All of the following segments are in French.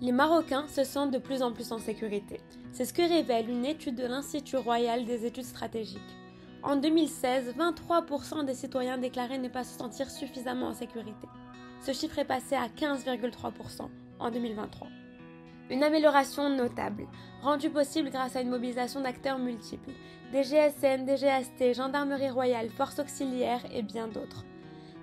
Les Marocains se sentent de plus en plus en sécurité. C'est ce que révèle une étude de l'Institut royal des études stratégiques. En 2016, 23% des citoyens déclaraient ne pas se sentir suffisamment en sécurité. Ce chiffre est passé à 15,3% en 2023. Une amélioration notable, rendue possible grâce à une mobilisation d'acteurs multiples, des GSN, des GST, Gendarmerie royale, Forces auxiliaires et bien d'autres.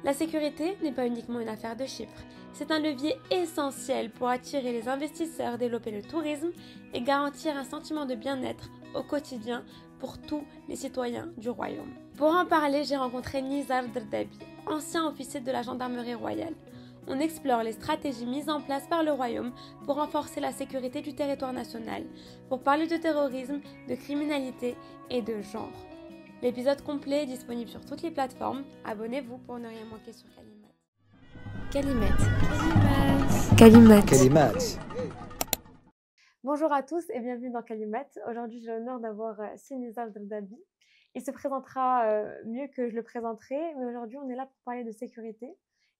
La sécurité n'est pas uniquement une affaire de chiffres, c'est un levier essentiel pour attirer les investisseurs, développer le tourisme et garantir un sentiment de bien-être au quotidien pour tous les citoyens du royaume. Pour en parler, j'ai rencontré Nizar Drdabi, ancien officier de la Gendarmerie royale. On explore les stratégies mises en place par le royaume pour renforcer la sécurité du territoire national, pour parler de terrorisme, de criminalité et de genre. L'épisode complet est disponible sur toutes les plateformes. Abonnez-vous pour ne rien manquer sur Kalimat. Kalimat. Bonjour à tous et bienvenue dans Kalimat. Aujourd'hui, j'ai l'honneur d'avoir Nizar Drdabi. Il se présentera mieux que je le présenterai, mais aujourd'hui, on est là pour parler de sécurité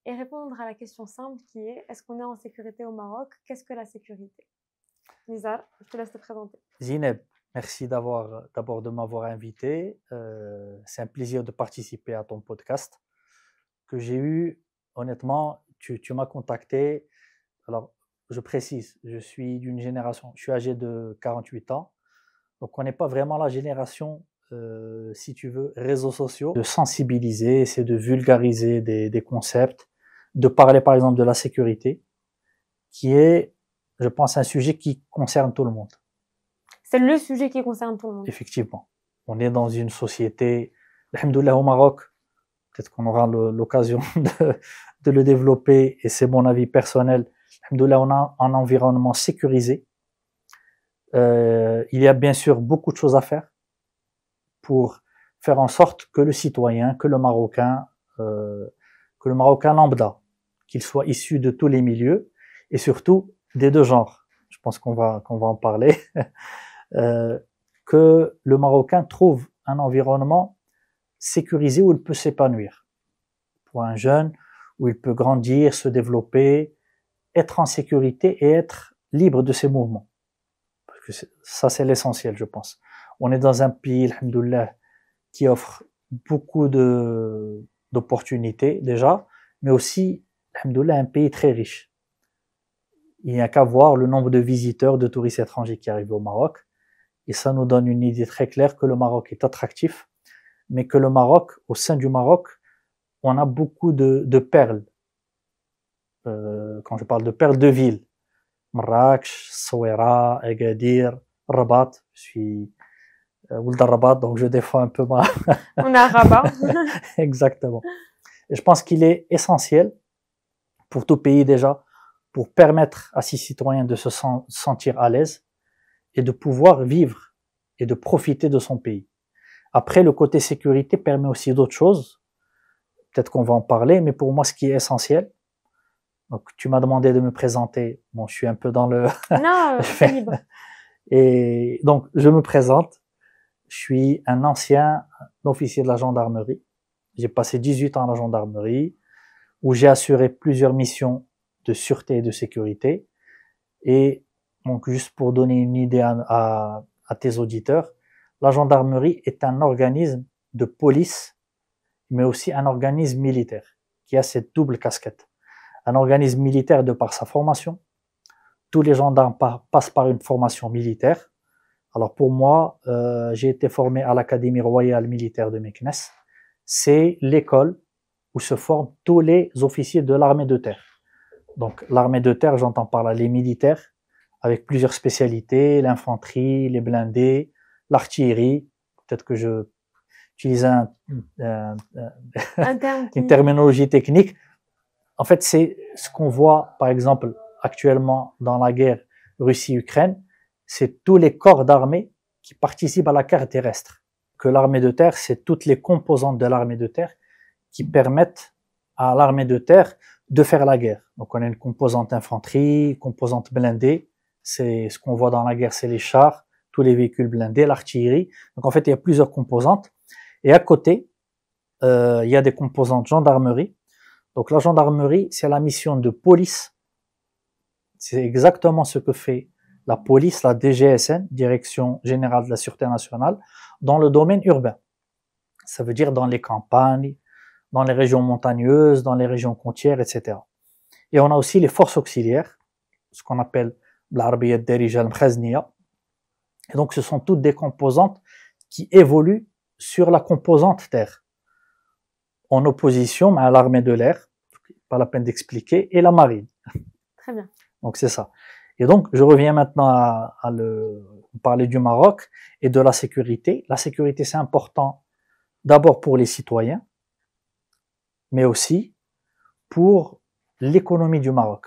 et répondre à la question simple qui est: est-ce qu'on est en sécurité au Maroc? Qu'est-ce que la sécurité? Nizar, je te laisse te présenter. Zineb, merci d'abord de m'avoir invité. C'est un plaisir de participer à ton podcast que j'ai eu. Honnêtement, tu m'as contacté. Alors, je précise, je suis d'une génération, je suis âgé de 48 ans. Donc, on n'est pas vraiment la génération, si tu veux, réseaux sociaux. De sensibiliser, c'est de vulgariser des concepts, de parler par exemple de la sécurité, qui est, je pense, un sujet qui concerne tout le monde. C'est le sujet qui concerne tout le monde. Effectivement. On est dans une société, alhamdoulilah au Maroc, peut-être qu'on aura l'occasion de le développer, et c'est mon avis personnel. Alhamdoulilah, on a un environnement sécurisé. Il y a bien sûr beaucoup de choses à faire pour faire en sorte que le citoyen, que le Marocain lambda, qu'il soit issu de tous les milieux, et surtout des deux genres, je pense qu'on va en parler, que le Marocain trouve un environnement sécurisé où il peut s'épanouir. Pour un jeune, où il peut grandir, se développer, être en sécurité et être libre de ses mouvements. Parce que ça, c'est l'essentiel, je pense. On est dans un pays, alhamdoulilah, qui offre beaucoup d'opportunités déjà, mais aussi, alhamdoulilah, un pays très riche. Il n'y a qu'à voir le nombre de visiteurs, de touristes étrangers qui arrivent au Maroc. Et ça nous donne une idée très claire que le Maroc est attractif, mais que le Maroc, au sein du Maroc, on a beaucoup de perles. Quand je parle de perles de villes, Marrakech, Souaira, Agadir, Rabat, je suis Ould Rabat, donc je défends un peu ma... On est à Rabat. Exactement. Et je pense qu'il est essentiel pour tout pays déjà, pour permettre à ses citoyens de se sentir à l'aise et de pouvoir vivre et de profiter de son pays. Après, le côté sécurité permet aussi d'autres choses. Peut-être qu'on va en parler, mais pour moi, ce qui est essentiel, donc tu m'as demandé de me présenter. Bon, je suis un peu dans le... Non, c'est libre. Et donc, je me présente. Je suis un ancien officier de la gendarmerie. J'ai passé 18 ans à la gendarmerie, où j'ai assuré plusieurs missions de sûreté et de sécurité. Et donc, juste pour donner une idée à tes auditeurs, la gendarmerie est un organisme de police, mais aussi un organisme militaire, qui a cette double casquette. Un organisme militaire de par sa formation. Tous les gendarmes passent par une formation militaire. Alors pour moi, j'ai été formé à l'Académie royale militaire de Meknès. C'est l'école où se forment tous les officiers de l'armée de terre. Donc l'armée de terre, j'entends par là les militaires, avec plusieurs spécialités, l'infanterie, les blindés, l'artillerie. Peut-être que je utilise une terminologie technique. En fait, c'est ce qu'on voit, par exemple, actuellement dans la guerre Russie-Ukraine, c'est tous les corps d'armée qui participent à la guerre terrestre. Que l'armée de terre, c'est toutes les composantes de l'armée de terre qui permettent à l'armée de terre de faire la guerre. Donc, on a une composante infanterie, composante blindée. C'est ce qu'on voit dans la guerre, c'est les chars, tous les véhicules blindés, l'artillerie. Donc, en fait, il y a plusieurs composantes. Et à côté, il y a des composantes gendarmerie. Donc, la gendarmerie, c'est la mission de police C'est exactement ce que fait la police, la DGSN, Direction Générale de la Sûreté Nationale, dans le domaine urbain. Ça veut dire dans les campagnes, dans les régions montagneuses, dans les régions côtières, etc. Et on a aussi les forces auxiliaires, ce qu'on appelle l'Arabiyya Darija al-Mkhazniya. Et donc, ce sont toutes des composantes qui évoluent sur la composante terre, en opposition à l'armée de l'air, pas la peine d'expliquer, et la marine. Très bien. Donc, c'est ça. Et donc, je reviens maintenant à parler du Maroc et de la sécurité. La sécurité, c'est important d'abord pour les citoyens, mais aussi pour l'économie du Maroc.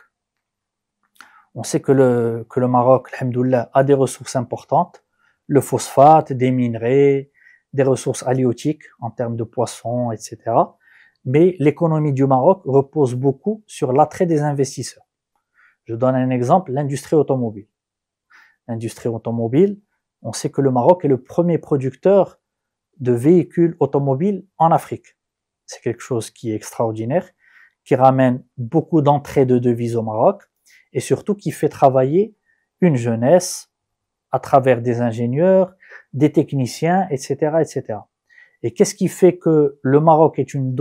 On sait que le Maroc, alhamdoulilah, a des ressources importantes, le phosphate, des minerais, des ressources halieutiques en termes de poissons, etc. Mais l'économie du Maroc repose beaucoup sur l'attrait des investisseurs. Je donne un exemple, l'industrie automobile. L'industrie automobile, on sait que le Maroc est le premier producteur de véhicules automobiles en Afrique. C'est quelque chose qui est extraordinaire, qui ramène beaucoup d'entrées de devises au Maroc et surtout qui fait travailler une jeunesse à travers des ingénieurs, des techniciens, etc., etc. Et qu'est-ce qui fait que le Maroc est une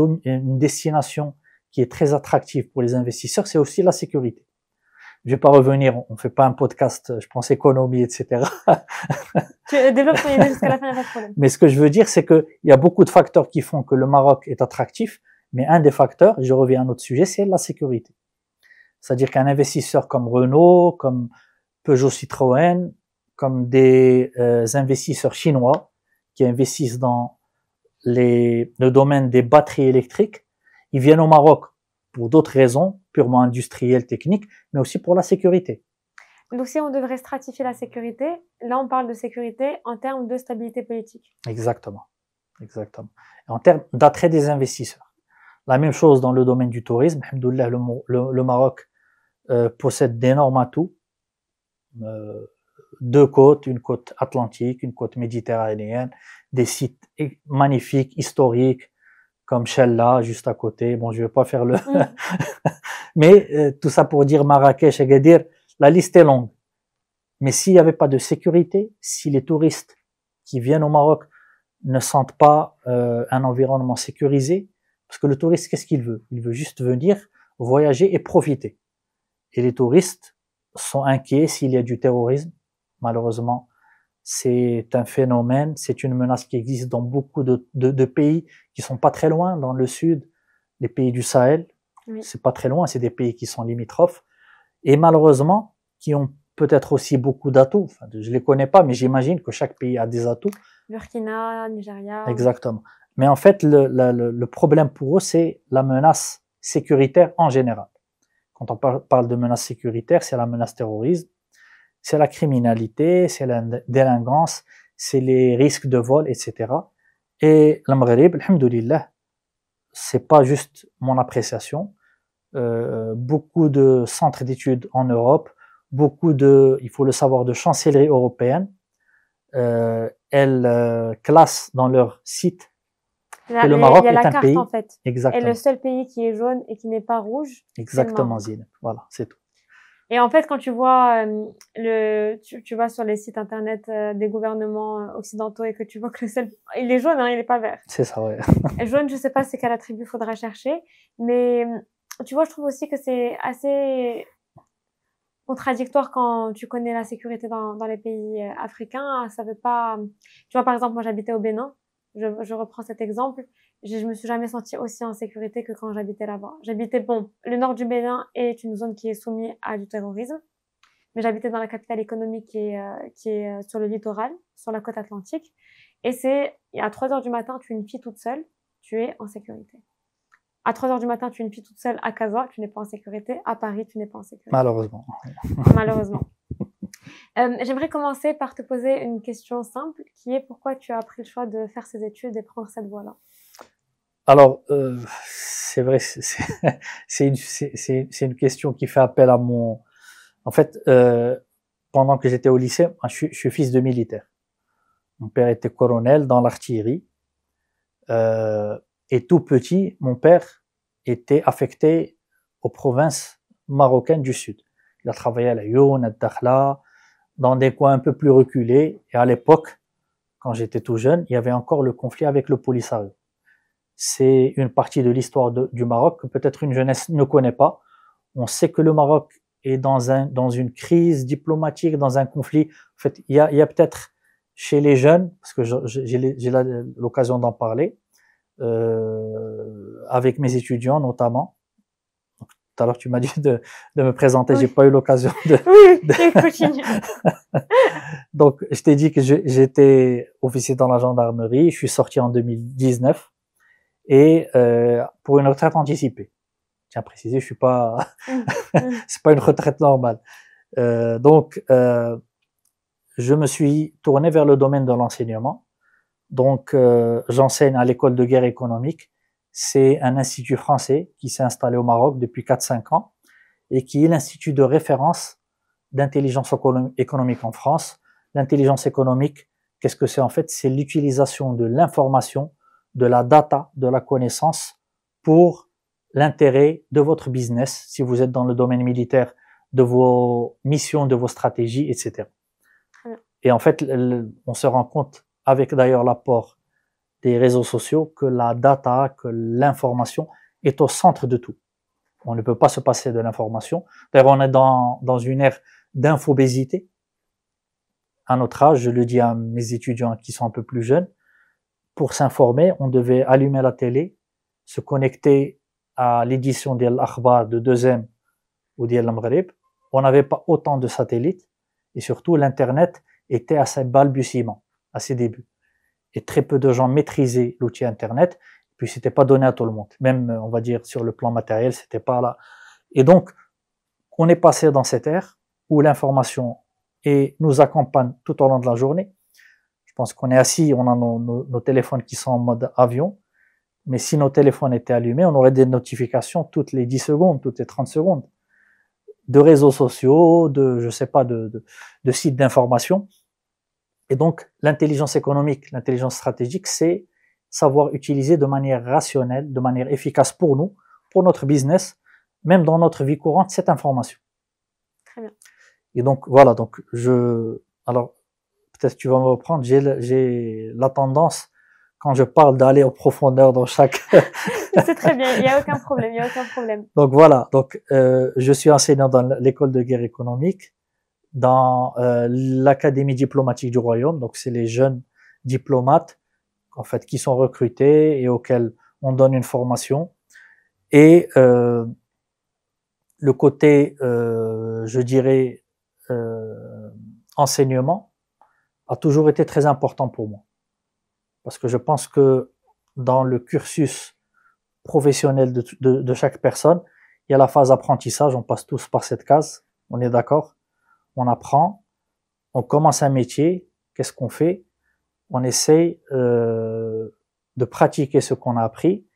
destination qui est très attractive pour les investisseurs? C'est aussi la sécurité. Je vais pas revenir, on fait pas un podcast, je pense, économie, etc. Tu développes ton idée jusqu'à la fin, il n'y a pas de problème. Mais ce que je veux dire, c'est qu'il y a beaucoup de facteurs qui font que le Maroc est attractif, mais un des facteurs, je reviens à un autre sujet, c'est la sécurité. C'est-à-dire qu'un investisseur comme Renault, comme Peugeot Citroën, comme des investisseurs chinois qui investissent dans le domaine des batteries électriques, ils viennent au Maroc pour d'autres raisons, purement industrielles, techniques, mais aussi pour la sécurité. Donc si on devrait stratifier la sécurité, là on parle de sécurité en termes de stabilité politique. Exactement. Exactement. Et en termes d'attrait des investisseurs. La même chose dans le domaine du tourisme. Alhamdoulilah, le Maroc possède d'énormes atouts. Deux côtes, une côte atlantique, une côte méditerranéenne, des sites magnifiques, historiques, comme Chella, juste à côté. Bon, je vais pas faire le... Mais tout ça pour dire Marrakech, Agadir, la liste est longue. Mais s'il n'y avait pas de sécurité, si les touristes qui viennent au Maroc ne sentent pas un environnement sécurisé, parce que le touriste, qu'est-ce qu'il veut? Il veut juste venir, voyager et profiter. Et les touristes sont inquiets s'il y a du terrorisme. Malheureusement, c'est un phénomène, c'est une menace qui existe dans beaucoup de pays qui sont pas très loin, dans le sud, les pays du Sahel. Oui. C'est pas très loin, c'est des pays qui sont limitrophes. Et malheureusement, qui ont peut-être aussi beaucoup d'atouts. Enfin, je les connais pas, mais j'imagine que chaque pays a des atouts. Burkina, Nigeria. Exactement. Mais en fait, le problème pour eux, c'est la menace sécuritaire en général. Quand on parle de menace sécuritaire, c'est la menace terroriste, c'est la criminalité, c'est la délinquance, c'est les risques de vol, etc. Et le Maghreb, alhamdoulilah, c'est pas juste mon appréciation. Beaucoup de centres d'études en Europe, il faut le savoir, de chancelleries européennes, elles classent dans leur site que le Maroc est un pays. En fait. Exactement. Et le seul pays qui est jaune et qui n'est pas rouge. Exactement, Zine. Voilà, c'est tout. Et en fait, quand tu vois tu vas sur les sites internet des gouvernements occidentaux et que tu vois que le seul, il est jaune, hein, il est pas vert. C'est ça, ouais. Et jaune, je sais pas c'est quel attribut faudra chercher, mais tu vois, je trouve aussi que c'est assez contradictoire quand tu connais la sécurité dans les pays africains. Ça veut pas, tu vois, par exemple, moi j'habitais au Bénin. Je reprends cet exemple. Je me suis jamais sentie aussi en sécurité que quand j'habitais là-bas. Le nord du Bénin est une zone qui est soumise à du terrorisme, mais j'habitais dans la capitale économique qui est sur le littoral, sur la côte atlantique. Et à 3 heures du matin, tu es une fille toute seule, tu es en sécurité. À 3 heures du matin, tu es une fille toute seule à Casa, tu n'es pas en sécurité. À Paris, tu n'es pas en sécurité. Malheureusement. Malheureusement. J'aimerais commencer par te poser une question simple, qui est pourquoi tu as pris le choix de faire ces études et prendre cette voie-là? Alors, c'est vrai, c'est une question qui fait appel à mon... En fait, pendant que j'étais au lycée, je suis fils de militaire. Mon père était colonel dans l'artillerie. Et tout petit, mon père était affecté aux provinces marocaines du Sud. Il a travaillé à Lyon, à Dakhla, dans des coins un peu plus reculés. Et à l'époque, quand j'étais tout jeune, il y avait encore le conflit avec le Polisario. C'est une partie de l'histoire du Maroc que peut-être une jeunesse ne connaît pas. On sait que le Maroc est dans une crise diplomatique, dans un conflit. En fait, il y a peut-être chez les jeunes, parce que j'ai l'occasion d'en parler, avec mes étudiants notamment. Donc, tout à l'heure, tu m'as dit de me présenter, j'ai pas eu l'occasion de... Oui, continue. Donc, je t'ai dit que j'étais officier dans la gendarmerie, je suis sorti en 2019 et pour une retraite anticipée. Tiens à préciser, je suis pas, c'est pas une retraite normale. Donc, je me suis tourné vers le domaine de l'enseignement. Donc, j'enseigne à l'école de guerre économique. C'est un institut français qui s'est installé au Maroc depuis 4-5 ans et qui est l'institut de référence d'intelligence économique en France. L'intelligence économique, qu'est-ce que c'est en fait? C'est l'utilisation de l'information, de la data, de la connaissance pour l'intérêt de votre business, si vous êtes dans le domaine militaire, de vos missions, de vos stratégies, etc. Et en fait, on se rend compte, avec d'ailleurs l'apport des réseaux sociaux, que la data, que l'information est au centre de tout. On ne peut pas se passer de l'information. D'ailleurs, on est dans une ère d'infobésité. À notre âge, je le dis à mes étudiants qui sont un peu plus jeunes, pour s'informer, on devait allumer la télé, se connecter à l'édition de l'Akhbar de 2M ou de l'Amgharib. On n'avait pas autant de satellites et surtout l'Internet était à ses balbutiements, à ses débuts. Et très peu de gens maîtrisaient l'outil Internet, puis c'était pas donné à tout le monde. Même, on va dire, sur le plan matériel, c'était pas là. Et donc, on est passé dans cette ère où l'information nous accompagne tout au long de la journée. Je pense qu'on est assis, on a nos téléphones qui sont en mode avion, mais si nos téléphones étaient allumés, on aurait des notifications toutes les 10 secondes, toutes les 30 secondes, de réseaux sociaux, je sais pas, de sites d'information. Et donc, l'intelligence économique, l'intelligence stratégique, c'est savoir utiliser de manière rationnelle, de manière efficace pour nous, pour notre business, même dans notre vie courante, cette information. Très bien. Et donc, voilà, donc alors, peut-être tu vas me reprendre, j'ai la tendance, quand je parle, d'aller en profondeur dans chaque... C'est très bien, il n'y a aucun problème, il n'y a aucun problème. Donc voilà, donc je suis enseignant dans l'école de guerre économique, dans l'académie diplomatique du royaume, donc c'est les jeunes diplomates en fait qui sont recrutés et auxquels on donne une formation. Et le côté, je dirais, enseignement a toujours été très important pour moi. Parce que je pense que dans le cursus professionnel de chaque personne, il y a la phase apprentissage, on passe tous par cette case, on est d'accord? On apprend, on commence un métier, qu'est-ce qu'on fait? On essaye de pratiquer ce qu'on a appris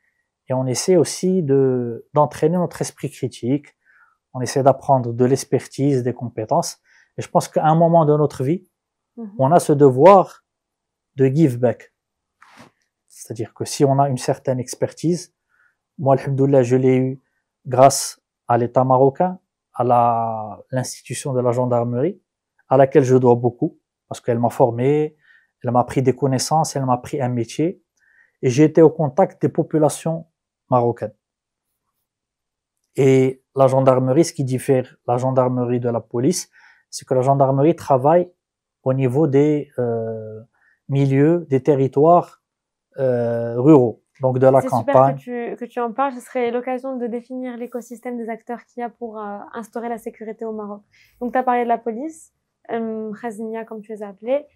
et on essaie aussi d'entraîner notre esprit critique, on essaie d'apprendre de l'expertise, des compétences. Et je pense qu'à un moment de notre vie, on a ce devoir de give back. C'est-à-dire que si on a une certaine expertise, moi, alhamdoulilah, je l'ai eu grâce à l'État marocain, à l'institution de la gendarmerie, à laquelle je dois beaucoup, parce qu'elle m'a formé, elle m'a appris des connaissances, elle m'a appris un métier, et j'ai été au contact des populations marocaines. Et la gendarmerie, ce qui diffère la gendarmerie de la police, c'est que la gendarmerie travaille au niveau des milieux, des territoires ruraux, donc de la campagne. C'est super que tu en parles, ce serait l'occasion de définir l'écosystème des acteurs qu'il y a pour instaurer la sécurité au Maroc. Donc tu as parlé de la police, Khaznia comme tu les as appelés,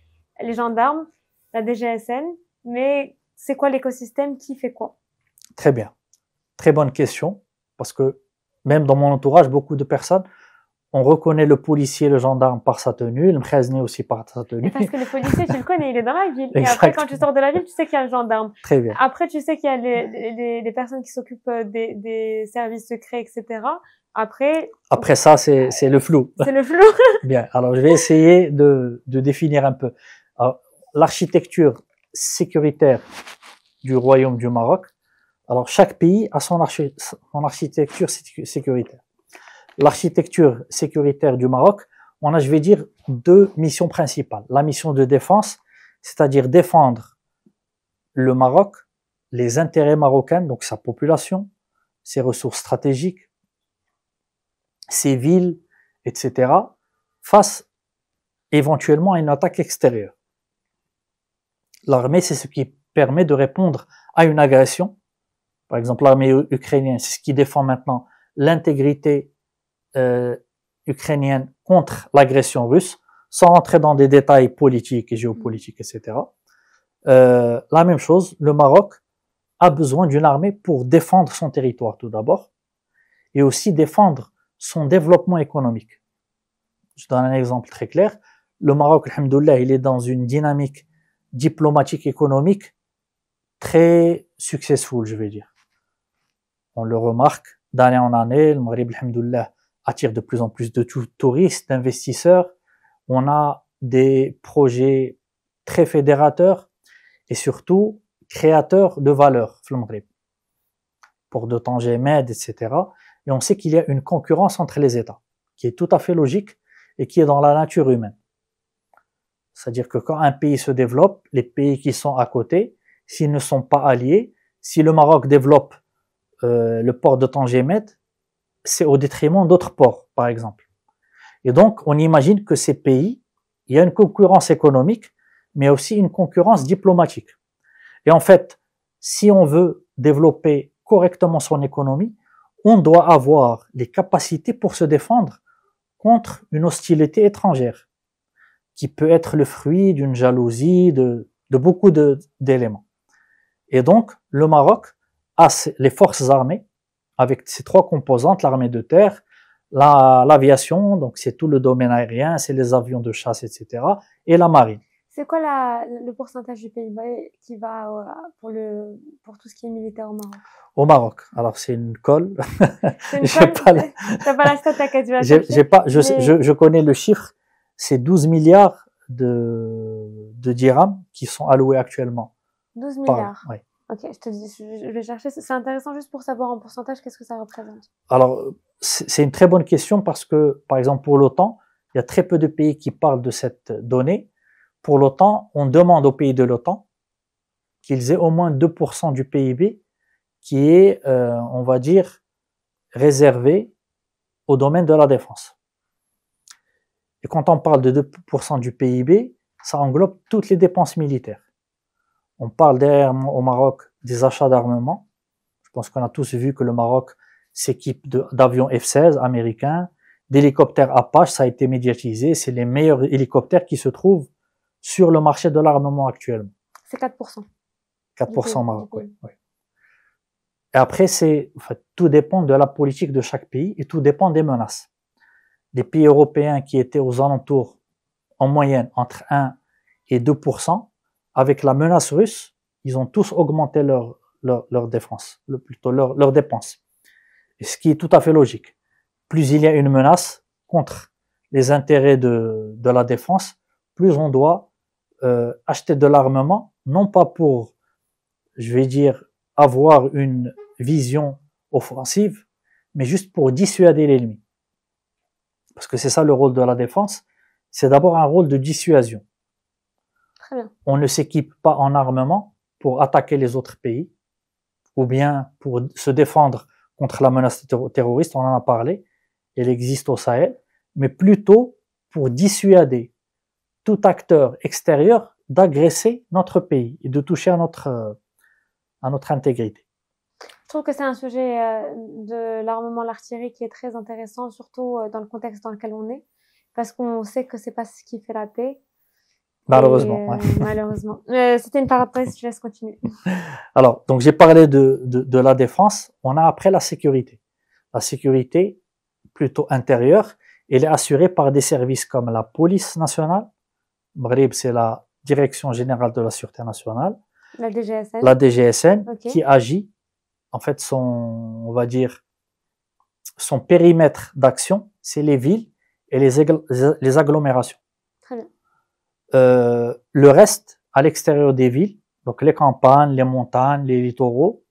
les gendarmes, la DGSN, mais c'est quoi l'écosystème, qui fait quoi? Très bien, très bonne question, parce que même dans mon entourage, beaucoup de personnes, on reconnaît le policier, le gendarme par sa tenue, le Mkhazni aussi par sa tenue. Et parce que le policier, tu le connais, il est dans la ville. Et après, quand tu sors de la ville, tu sais qu'il y a le gendarme. Très bien. Après, tu sais qu'il y a les personnes qui s'occupent des services secrets, etc. Après ça, c'est le flou. C'est le flou. Bien. Alors, je vais essayer de définir un peu. L'architecture sécuritaire du Royaume du Maroc. Alors, chaque pays a son architecture sécuritaire. l'architecture sécuritaire du Maroc, on a, je vais dire, deux missions principales. La mission de défense, c'est-à-dire défendre le Maroc, les intérêts marocains, donc sa population, ses ressources stratégiques, ses villes, etc., face éventuellement à une attaque extérieure. L'armée, c'est ce qui permet de répondre à une agression. Par exemple, l'armée ukrainienne, c'est ce qui défend maintenant l'intégrité ukrainienne contre l'agression russe, sans rentrer dans des détails politiques et géopolitiques, etc. La même chose, le Maroc a besoin d'une armée pour défendre son territoire tout d'abord, et aussi défendre son développement économique. Je donne un exemple très clair. Le Maroc, alhamdoulilah, il est dans une dynamique diplomatique économique très successful, je vais dire. On le remarque d'année en année, le Maghreb, alhamdoulilah, attire de plus en plus de touristes, d'investisseurs. On a des projets très fédérateurs et surtout créateurs de valeur, le Maghreb. Pour de Tanger Med, etc. Et on sait qu'il y a une concurrence entre les États, qui est tout à fait logique et qui est dans la nature humaine. C'est-à-dire que quand un pays se développe, les pays qui sont à côté, s'ils ne sont pas alliés, si le Maroc développe le port de Tanger Med, c'est au détriment d'autres ports, par exemple. Et donc, on imagine que ces pays, il y a une concurrence économique, mais aussi une concurrence diplomatique. Et en fait, si on veut développer correctement son économie, on doit avoir les capacités pour se défendre contre une hostilité étrangère, qui peut être le fruit d'une jalousie, de beaucoup d'éléments. Et donc, le Maroc a les forces armées, avec ces trois composantes, l'armée de terre, l'aviation, donc c'est tout le domaine aérien, c'est les avions de chasse, etc., et la marine. C'est quoi le pourcentage du PIB qui va pour tout ce qui est militaire au Maroc? Au Maroc. Alors, c'est une colle. C'est une colle? T'as pas la stat à laquelle tu vas chercher? Je connais le chiffre. C'est 12 milliards de dirhams qui sont alloués actuellement. 12 milliards? Oui. Ok, je vais chercher. C'est intéressant juste pour savoir en pourcentage qu'est-ce que ça représente. Alors, c'est une très bonne question parce que, par exemple, pour l'OTAN, il y a très peu de pays qui parlent de cette donnée. Pour l'OTAN, on demande aux pays de l'OTAN qu'ils aient au moins 2% du PIB qui est, on va dire, réservé au domaine de la défense. Et quand on parle de 2% du PIB, ça englobe toutes les dépenses militaires. On parle derrière au Maroc des achats d'armement. Je pense qu'on a tous vu que le Maroc s'équipe d'avions F-16 américains, d'hélicoptères Apache, ça a été médiatisé, c'est les meilleurs hélicoptères qui se trouvent sur le marché de l'armement actuellement. C'est 4%. 4% au Maroc, oui. Et après, tout dépend de la politique de chaque pays et tout dépend des menaces. Les pays européens qui étaient aux alentours, en moyenne, entre 1 et 2%, avec la menace russe, ils ont tous augmenté leur défense, plutôt leurs dépenses. Et ce qui est tout à fait logique. Plus il y a une menace contre les intérêts de la défense, plus on doit acheter de l'armement, non pas pour, je vais dire, avoir une vision offensive, mais juste pour dissuader l'ennemi. Parce que c'est ça le rôle de la défense, c'est d'abord un rôle de dissuasion. Très bien. On ne s'équipe pas en armement pour attaquer les autres pays, ou bien pour se défendre contre la menace terroriste, on en a parlé, elle existe au Sahel, mais plutôt pour dissuader tout acteur extérieur d'agresser notre pays et de toucher à notre intégrité. Je trouve que c'est un sujet de l'armement, l'artillerie qui est très intéressant, surtout dans le contexte dans lequel on est, parce qu'on sait que c'est pas ce qui fait la paix. Malheureusement. Ouais. Malheureusement. C'était une parenthèse, je laisse continuer. Alors, donc j'ai parlé de la défense. On a après la sécurité. La sécurité, plutôt intérieure, elle est assurée par des services comme la police nationale. Maghreb, c'est la Direction Générale de la Sûreté Nationale. La DGSN. La DGSN, okay. Qui agit, en fait, on va dire, son périmètre d'action, c'est les villes et les agglomérations. Très bien. Le reste, à l'extérieur des villes, donc les campagnes, les montagnes, les littoraux,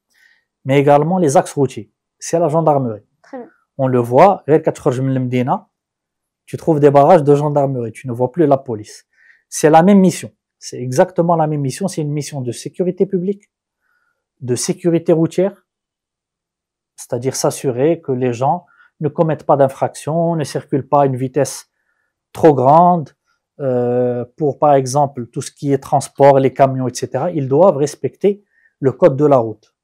mais également les axes routiers. C'est la gendarmerie. Très bien. on le voit, tu trouves des barrages de gendarmerie, tu ne vois plus la police. C'est la même mission, c'est exactement la même mission, c'est une mission de sécurité publique, de sécurité routière, c'est-à-dire s'assurer que les gens ne commettent pas d'infractions, ne circulent pas à une vitesse trop grande, pour par exemple tout ce qui est transport, les camions, etc. Ils doivent respecter le code de la route.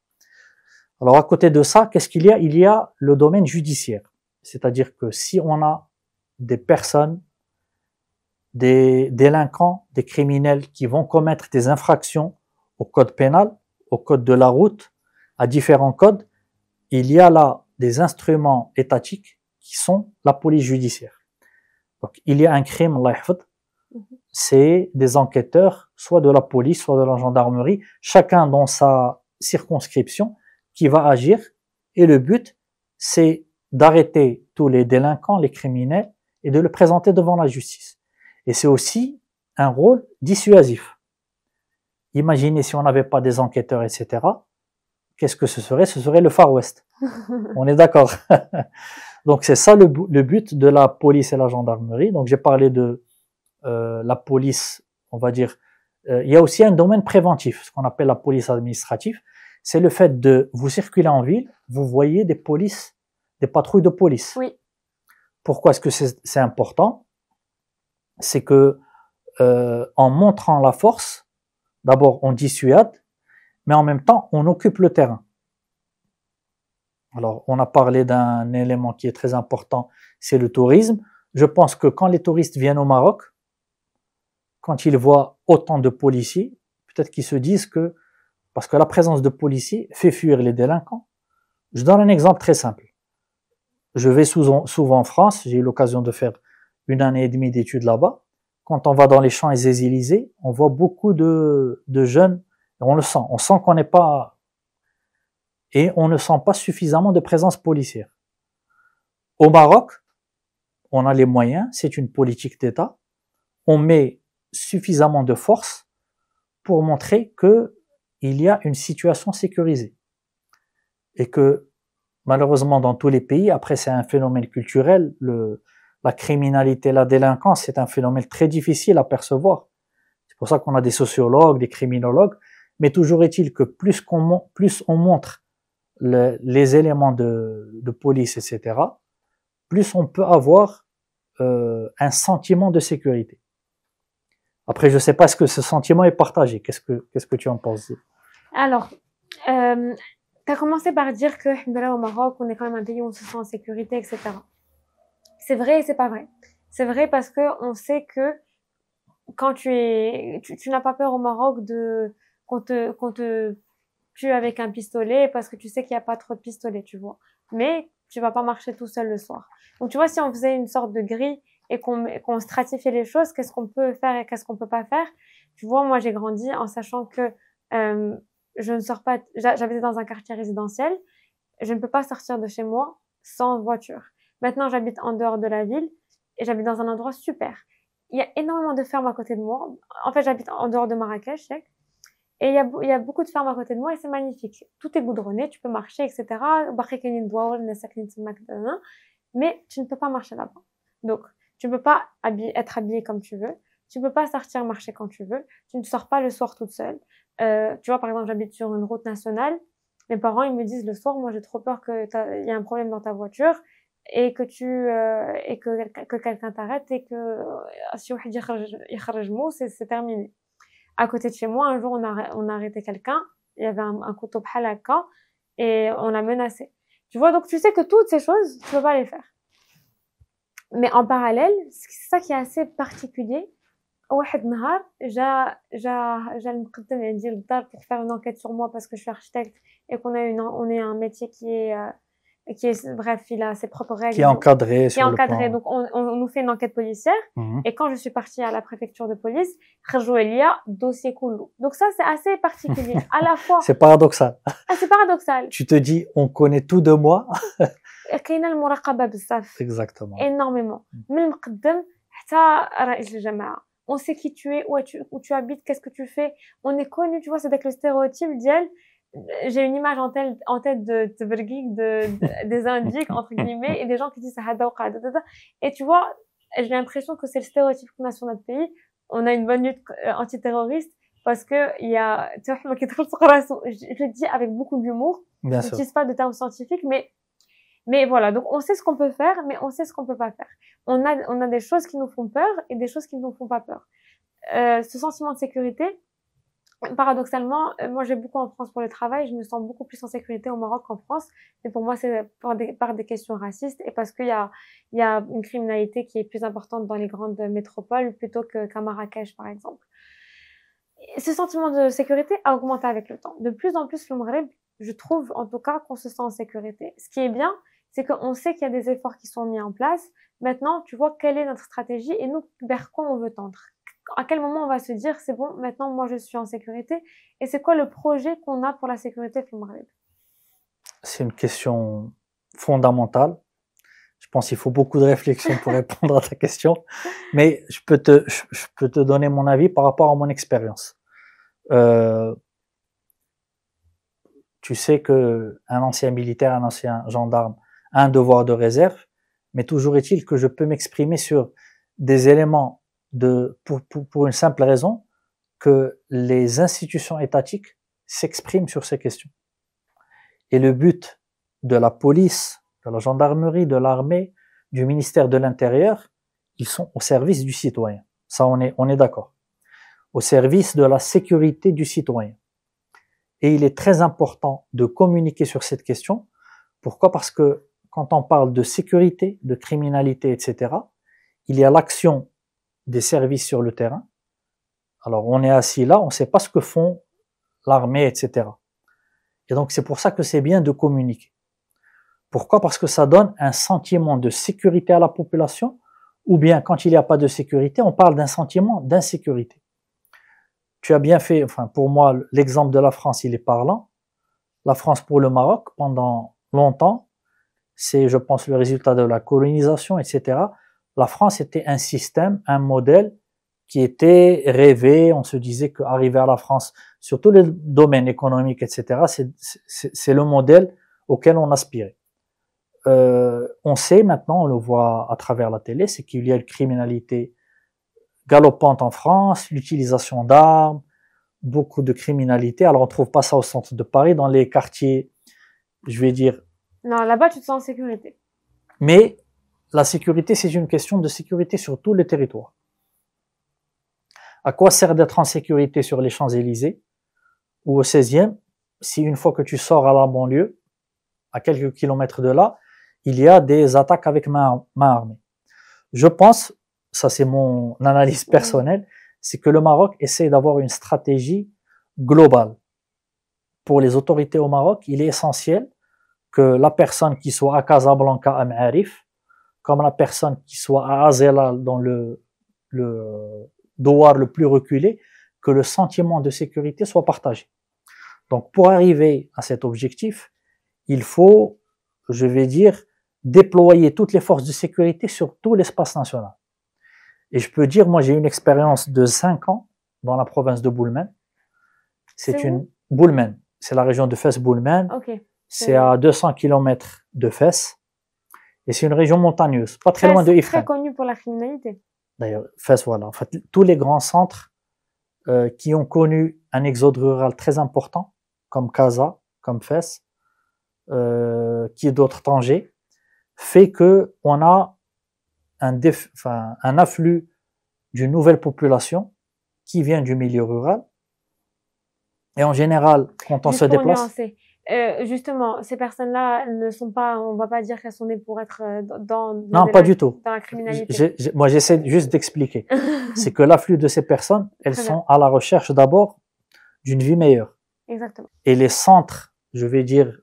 Alors à côté de ça, qu'est-ce qu'il y a? Il y a le domaine judiciaire. C'est-à-dire que si on a des personnes, des délinquants, des criminels qui vont commettre des infractions au code pénal, au code de la route, à différents codes, il y a là des instruments étatiques qui sont la police judiciaire. Donc il y a un crime, Allah yahfad, c'est des enquêteurs, soit de la police, soit de la gendarmerie, chacun dans sa circonscription, qui va agir, et le but, c'est d'arrêter tous les délinquants, les criminels, et de le présenter devant la justice. Et c'est aussi un rôle dissuasif. Imaginez si on n'avait pas des enquêteurs, etc. Qu'est-ce que ce serait? Ce serait le Far West. On est d'accord. Donc c'est ça le but de la police et la gendarmerie. Donc j'ai parlé de la police, on va dire. Il y a aussi un domaine préventif, ce qu'on appelle la police administrative. C'est le fait de vous circuler en ville, vous voyez des polices, des patrouilles de police. Oui. Pourquoi est-ce que c'est important? C'est que en montrant la force, d'abord on dissuade, mais en même temps on occupe le terrain. Alors on a parlé d'un élément qui est très important, c'est le tourisme. Je pense que quand les touristes viennent au Maroc, quand ils voient autant de policiers, peut-être qu'ils se disent que, parce que la présence de policiers fait fuir les délinquants. Je donne un exemple très simple. Je vais souvent en France, j'ai eu l'occasion de faire 1 année et demie d'études là-bas. Quand on va dans les Champs-Élysées, on voit beaucoup de jeunes, on le sent, on sent qu'on n'est pas, et on ne sent pas suffisamment de présence policière. Au Maroc, on a les moyens, c'est une politique d'État, on met suffisamment de force pour montrer que il y a une situation sécurisée. Et que, malheureusement, dans tous les pays, après c'est un phénomène culturel, la criminalité, la délinquance, c'est un phénomène très difficile à percevoir. C'est pour ça qu'on a des sociologues, des criminologues, mais toujours est-il que plus on montre les éléments de police, etc., plus on peut avoir un sentiment de sécurité. Après, je sais pas est-ce que ce sentiment est partagé. Qu'est-ce que tu en penses? Alors, tu as commencé par dire que au Maroc, on est quand même un pays où on se sent en sécurité, etc. C'est vrai et c'est pas vrai. C'est vrai parce que on sait que quand tu n'as pas peur au Maroc qu'on te tue avec un pistolet parce que tu sais qu'il n'y a pas trop de pistolets, tu vois. Mais tu vas pas marcher tout seul le soir. Donc tu vois, si on faisait une sorte de grille et qu'on stratifiait les choses, qu'est-ce qu'on peut faire et qu'est-ce qu'on peut pas faire? Tu vois, moi j'ai grandi en sachant que je ne sors pas, j'habitais dans un quartier résidentiel, je ne peux pas sortir de chez moi sans voiture. Maintenant, j'habite en dehors de la ville et j'habite dans un endroit super. Il y a énormément de fermes à côté de moi. En fait, j'habite en dehors de Marrakech, et il y a beaucoup de fermes à côté de moi et c'est magnifique. Tout est goudronné, tu peux marcher, etc. Mais tu ne peux pas marcher là-bas. Donc, tu ne peux pas être habillé comme tu veux. Tu ne peux pas sortir marcher quand tu veux. Tu ne sors pas le soir toute seule. Tu vois, par exemple, j'habite sur une route nationale. Mes parents, ils me disent le soir, moi, j'ai trop peur qu'il y ait un problème dans ta voiture et que que quelqu'un t'arrête et que si c'est terminé. À côté de chez moi, un jour, on a arrêté quelqu'un. Il y avait un couteau bhalaka et on l'a menacé. Tu vois, donc tu sais que toutes ces choses, tu peux pas les faire. Mais en parallèle, c'est ça qui est assez particulier. واحد النهار جا المقدم عندي للدار pour faire une enquête sur moi parce que je suis architecte et on est un métier qui est bref, il a ses propres règles, qui est encadré, qui est encadré. Donc on nous fait une enquête policière et quand je suis partie à la préfecture de police, خرجوا ليا dossier كله. Donc ça c'est assez particulier à la fois. C'est paradoxal. C'est paradoxal. Tu te dis on connaît tout de moi. كاينه المراقبه بزاف. Exactement. Énormément. من المقدم حتى رئيس الجماعه. On sait qui tu es, où tu habites, qu'est-ce que tu fais. On est connu, tu vois, c'est avec le stéréotype d'elle. j'ai une image en tête de Tbergik, des indiques, entre guillemets, et des gens qui disent Hada ou Qada, et tu vois, j'ai l'impression que c'est le stéréotype qu'on a sur notre pays. On a une bonne lutte antiterroriste parce que il y a, tu vois, je le dis avec beaucoup d'humour. Bien Je sûr. n'utilise pas de termes scientifiques, mais voilà. Donc, on sait ce qu'on peut faire, mais on sait ce qu'on peut pas faire. On a des choses qui nous font peur et des choses qui ne nous font pas peur. Ce sentiment de sécurité, paradoxalement, moi j'ai beaucoup en France pour le travail, je me sens beaucoup plus en sécurité au Maroc qu'en France, mais pour moi c'est par des questions racistes et parce qu'il y a une criminalité qui est plus importante dans les grandes métropoles plutôt qu'à Marrakech par exemple. Et ce sentiment de sécurité a augmenté avec le temps. De plus en plus le Maghreb, je trouve en tout cas qu'on se sent en sécurité. Ce qui est bien, c'est qu'on sait qu'il y a des efforts qui sont mis en place. Maintenant, tu vois quelle est notre stratégie et nous, vers quoi on veut tendre. À quel moment on va se dire c'est bon, maintenant moi je suis en sécurité, et c'est quoi le projet qu'on a pour la sécurité au Maghreb? C'est une question fondamentale. Je pense qu'il faut beaucoup de réflexion pour répondre à ta question, mais je peux te donner mon avis par rapport à mon expérience. Tu sais que un ancien militaire, un ancien gendarme a un devoir de réserve, mais toujours est-il que je peux m'exprimer sur des éléments pour une simple raison, que les institutions étatiques s'expriment sur ces questions. Et le but de la police, de la gendarmerie, de l'armée, du ministère de l'Intérieur, ils sont au service du citoyen. Ça, on est d'accord. Au service de la sécurité du citoyen. Et il est très important de communiquer sur cette question. Pourquoi? Parce que quand on parle de sécurité, de criminalité, etc., il y a l'action des services sur le terrain. Alors, on est assis là, on ne sait pas ce que font l'armée, etc. Et donc, c'est pour ça que c'est bien de communiquer. Pourquoi? Parce que ça donne un sentiment de sécurité à la population, ou bien, quand il n'y a pas de sécurité, on parle d'un sentiment d'insécurité. Tu as bien fait, enfin, pour moi, l'exemple de la France, il est parlant. La France pour le Maroc, pendant longtemps, c'est, je pense, le résultat de la colonisation, etc. La France était un système, un modèle qui était rêvé. On se disait qu'arriver à la France, sur tous les domaines économiques, etc., c'est le modèle auquel on aspirait. On sait maintenant, on le voit à travers la télé, c'est qu'il y a une criminalité galopante en France, l'utilisation d'armes, beaucoup de criminalité. Alors on trouve pas ça au centre de Paris, dans les quartiers, je vais dire. Non, là-bas tu te sens en sécurité. Mais la sécurité, c'est une question de sécurité sur tous les territoires. À quoi sert d'être en sécurité sur les Champs-Élysées ou au 16e si une fois que tu sors à la banlieue, à quelques kilomètres de là, il y a des attaques avec main armée? Je pense, ça c'est mon analyse personnelle, c'est que le Maroc essaie d'avoir une stratégie globale. Pour les autorités au Maroc, il est essentiel que la personne qui soit à Casablanca, à M'arif, comme la personne qui soit à Azela, dans le douar le plus reculé, que le sentiment de sécurité soit partagé. Donc, pour arriver à cet objectif, il faut, je vais dire, déployer toutes les forces de sécurité sur tout l'espace national. Et je peux dire, moi, j'ai une expérience de 5 ans dans la province de Boulmen. C'est une Boulmen, c'est la région de Fès-Boulmen. Okay. C'est à 200 km de Fès. Et c'est une région montagneuse, pas très loin de Ifrane. Très connue pour la criminalité. D'ailleurs, Fès, voilà. En fait, tous les grands centres qui ont connu un exode rural très important, comme Casa, comme Fès, qui est d'autres Tanger, fait que on a un afflux d'une nouvelle population qui vient du milieu rural. Et en général, quand on se déplace... Justement, ces personnes-là ne sont pas, on va pas dire qu'elles sont nées pour être non, pas du tout. Dans la criminalité. Moi, j'essaie juste d'expliquer. C'est que l'afflux de ces personnes, elles sont à la recherche d'abord d'une vie meilleure. Exactement. Et les centres, je vais dire,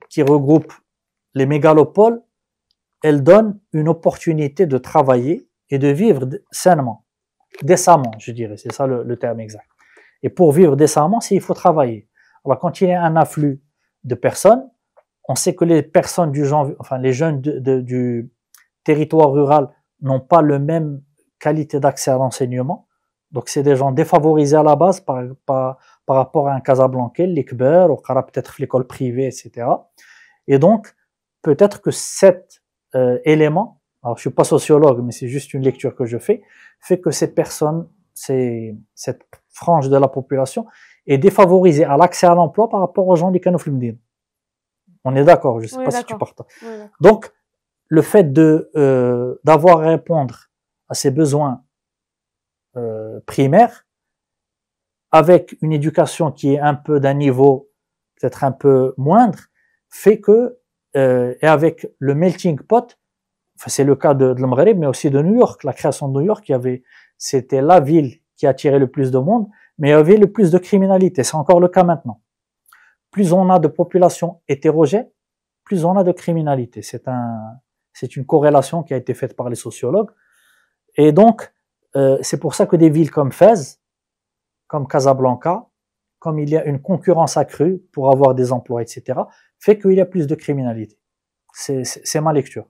qui regroupent les mégalopoles, elles donnent une opportunité de travailler et de vivre sainement, décemment, je dirais, c'est ça le terme exact. Et pour vivre décemment, il faut travailler. Alors, quand il y a un afflux de personnes, on sait que les personnes du genre, enfin, les jeunes du territoire rural n'ont pas la même qualité d'accès à l'enseignement. Donc, c'est des gens défavorisés à la base par rapport à un Casablancais, l'Ikber, ou peut-être l'école privée, etc. Et donc, peut-être que cet élément, alors je suis pas sociologue, mais c'est juste une lecture que je fais, fait que ces personnes, cette frange de la population est défavorisée à l'accès à l'emploi par rapport aux gens du Kanouf Mdine. On est d'accord, je sais pas si tu partages. Donc, le fait d'avoir à répondre à ces besoins primaires, avec une éducation qui est un peu d'un niveau peut-être un peu moindre, fait que, et avec le melting pot, enfin, c'est le cas de l'Maghreb, mais aussi de New York, la création de New York, c'était la ville qui attirait le plus de monde, mais il y avait le plus de criminalité. C'est encore le cas maintenant. Plus on a de population hétérogène, plus on a de criminalité. C'est une corrélation qui a été faite par les sociologues. Et donc, c'est pour ça que des villes comme Fès, comme Casablanca, comme il y a une concurrence accrue pour avoir des emplois, etc., fait qu'il y a plus de criminalité. C'est ma lecture.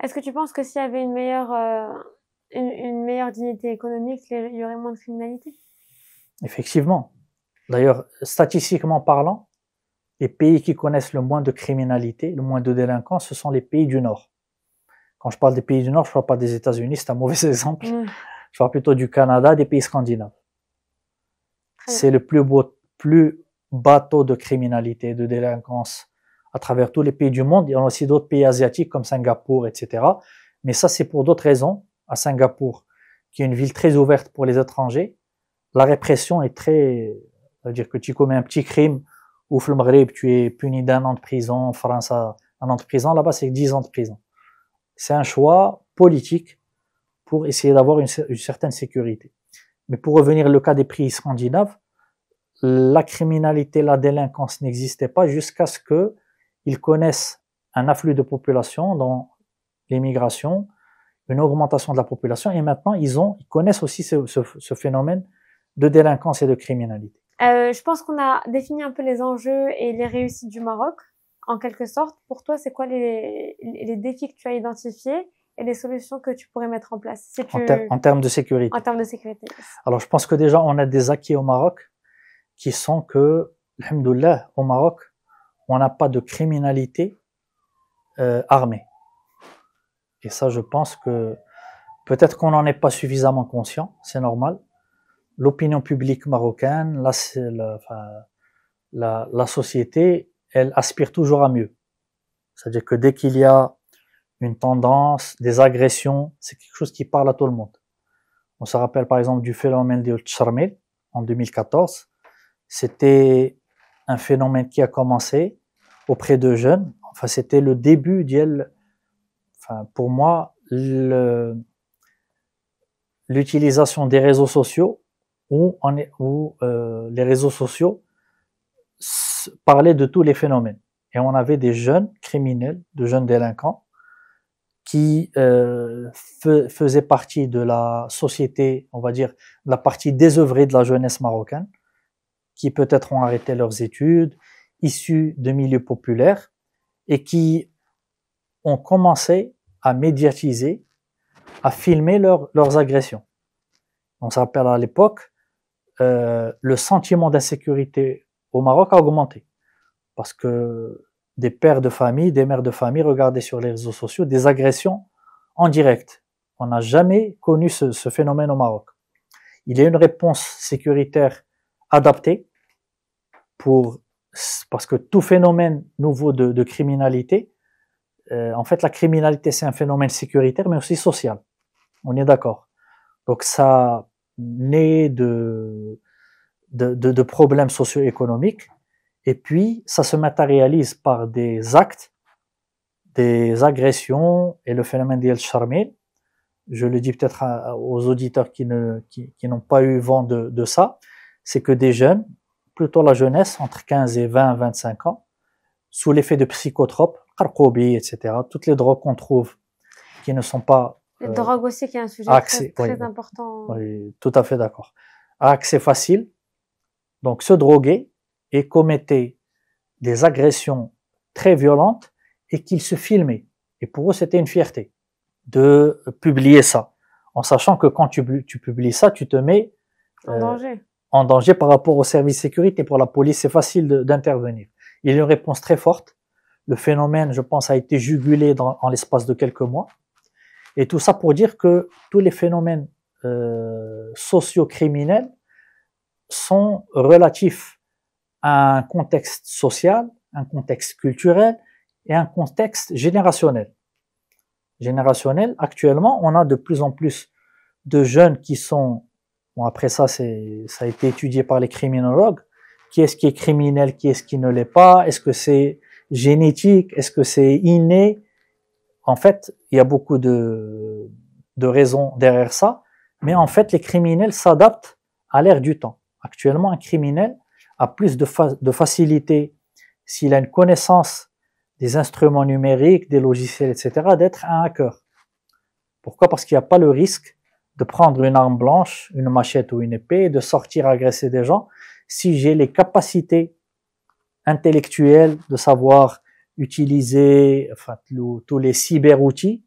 Est-ce que tu penses que s'il y avait une meilleure dignité économique, il y aurait moins de criminalité? Effectivement. D'ailleurs, statistiquement parlant, les pays qui connaissent le moins de criminalité, le moins de délinquance, ce sont les pays du Nord. Quand je parle des pays du Nord, je ne parle pas des États-Unis, c'est un mauvais exemple. Je parle plutôt du Canada, des pays scandinaves. C'est le plus bas taux de criminalité, de délinquance à travers tous les pays du monde. Il y a aussi d'autres pays asiatiques comme Singapour, etc. Mais ça, c'est pour d'autres raisons. À Singapour, qui est une ville très ouverte pour les étrangers, la répression est très... C'est-à-dire que tu commets un petit crime, ou au Maghreb, tu es puni d'1 an de prison, en France, 1 an de prison, là-bas, c'est 10 ans de prison. C'est un choix politique pour essayer d'avoir une certaine sécurité. Mais pour revenir au cas des pays scandinaves, la criminalité, la délinquance n'existait pas jusqu'à ce qu'ils connaissent un afflux de population dans l'immigration, une augmentation de la population, et maintenant ils connaissent aussi ce phénomène de délinquance et de criminalité. Je pense qu'on a défini un peu les enjeux et les réussites du Maroc, en quelque sorte. Pour toi, c'est quoi les défis que tu as identifiés et les solutions que tu pourrais mettre en place en termes de sécurité? En termes de sécurité. Alors, je pense que déjà, on a des acquis au Maroc qui sont que, alhamdoulilah, au Maroc, on n'a pas de criminalité armée. Et ça, je pense que peut-être qu'on n'en est pas suffisamment conscient, c'est normal. L'opinion publique marocaine, la société, elle aspire toujours à mieux. C'est-à-dire que dès qu'il y a une tendance, des agressions, c'est quelque chose qui parle à tout le monde. On se rappelle par exemple du phénomène de Tcharmel en 2014. C'était un phénomène qui a commencé auprès de jeunes. Enfin, c'était le début pour moi, l'utilisation des réseaux sociaux où les réseaux sociaux parlaient de tous les phénomènes. Et on avait des jeunes criminels, de jeunes délinquants qui faisaient partie de la société, on va dire, la partie désœuvrée de la jeunesse marocaine, qui peut-être ont arrêté leurs études, issus de milieux populaires, et qui ont commencé à médiatiser, à filmer leurs agressions. On se rappelle à l'époque, le sentiment d'insécurité au Maroc a augmenté, parce que des pères de famille, des mères de famille regardaient sur les réseaux sociaux des agressions en direct. On n'a jamais connu ce phénomène au Maroc. Il y a une réponse sécuritaire adaptée parce que tout phénomène nouveau de criminalité, en fait, la criminalité, c'est un phénomène sécuritaire, mais aussi social. On est d'accord. Donc, ça naît de problèmes socio-économiques. Et puis, ça se matérialise par des actes, des agressions et le phénomène d'El Charmel. Je le dis peut-être aux auditeurs qui n'ont pas eu vent de ça. C'est que des jeunes, plutôt la jeunesse, entre 15 et 20, 25 ans, sous l'effet de psychotropes, Qarqobi, etc., toutes les drogues qu'on trouve qui ne sont pas... Les drogues aussi, qui est un sujet très important. Oui, tout à fait d'accord. À accès facile, donc se droguer, et commettaient des agressions très violentes et qu'ils se filmaient. Et pour eux, c'était une fierté de publier ça, en sachant que quand tu publies ça, tu te mets En danger. En danger par rapport aux services de sécurité. Pour la police, c'est facile d'intervenir. Il y a une réponse très forte. Le phénomène, je pense, a été jugulé en l'espace de quelques mois. Et tout ça pour dire que tous les phénomènes socio-criminels sont relatifs à un contexte social, un contexte culturel et un contexte générationnel. Actuellement, on a de plus en plus de jeunes qui sont, bon après ça a été étudié par les criminologues, qui est-ce qui est criminel, qui est-ce qui ne l'est pas, est-ce que c'est génétique, est-ce que c'est inné? En fait, il y a beaucoup de raisons derrière ça, mais en fait, les criminels s'adaptent à l'ère du temps. Actuellement, un criminel a plus de facilité s'il a une connaissance des instruments numériques, des logiciels, etc., d'être un hacker. Pourquoi? Parce qu'il n'y a pas le risque de prendre une arme blanche, une machette ou une épée et de sortir agresser des gens si j'ai les capacités intellectuelles de savoir utiliser tous les cyber-outils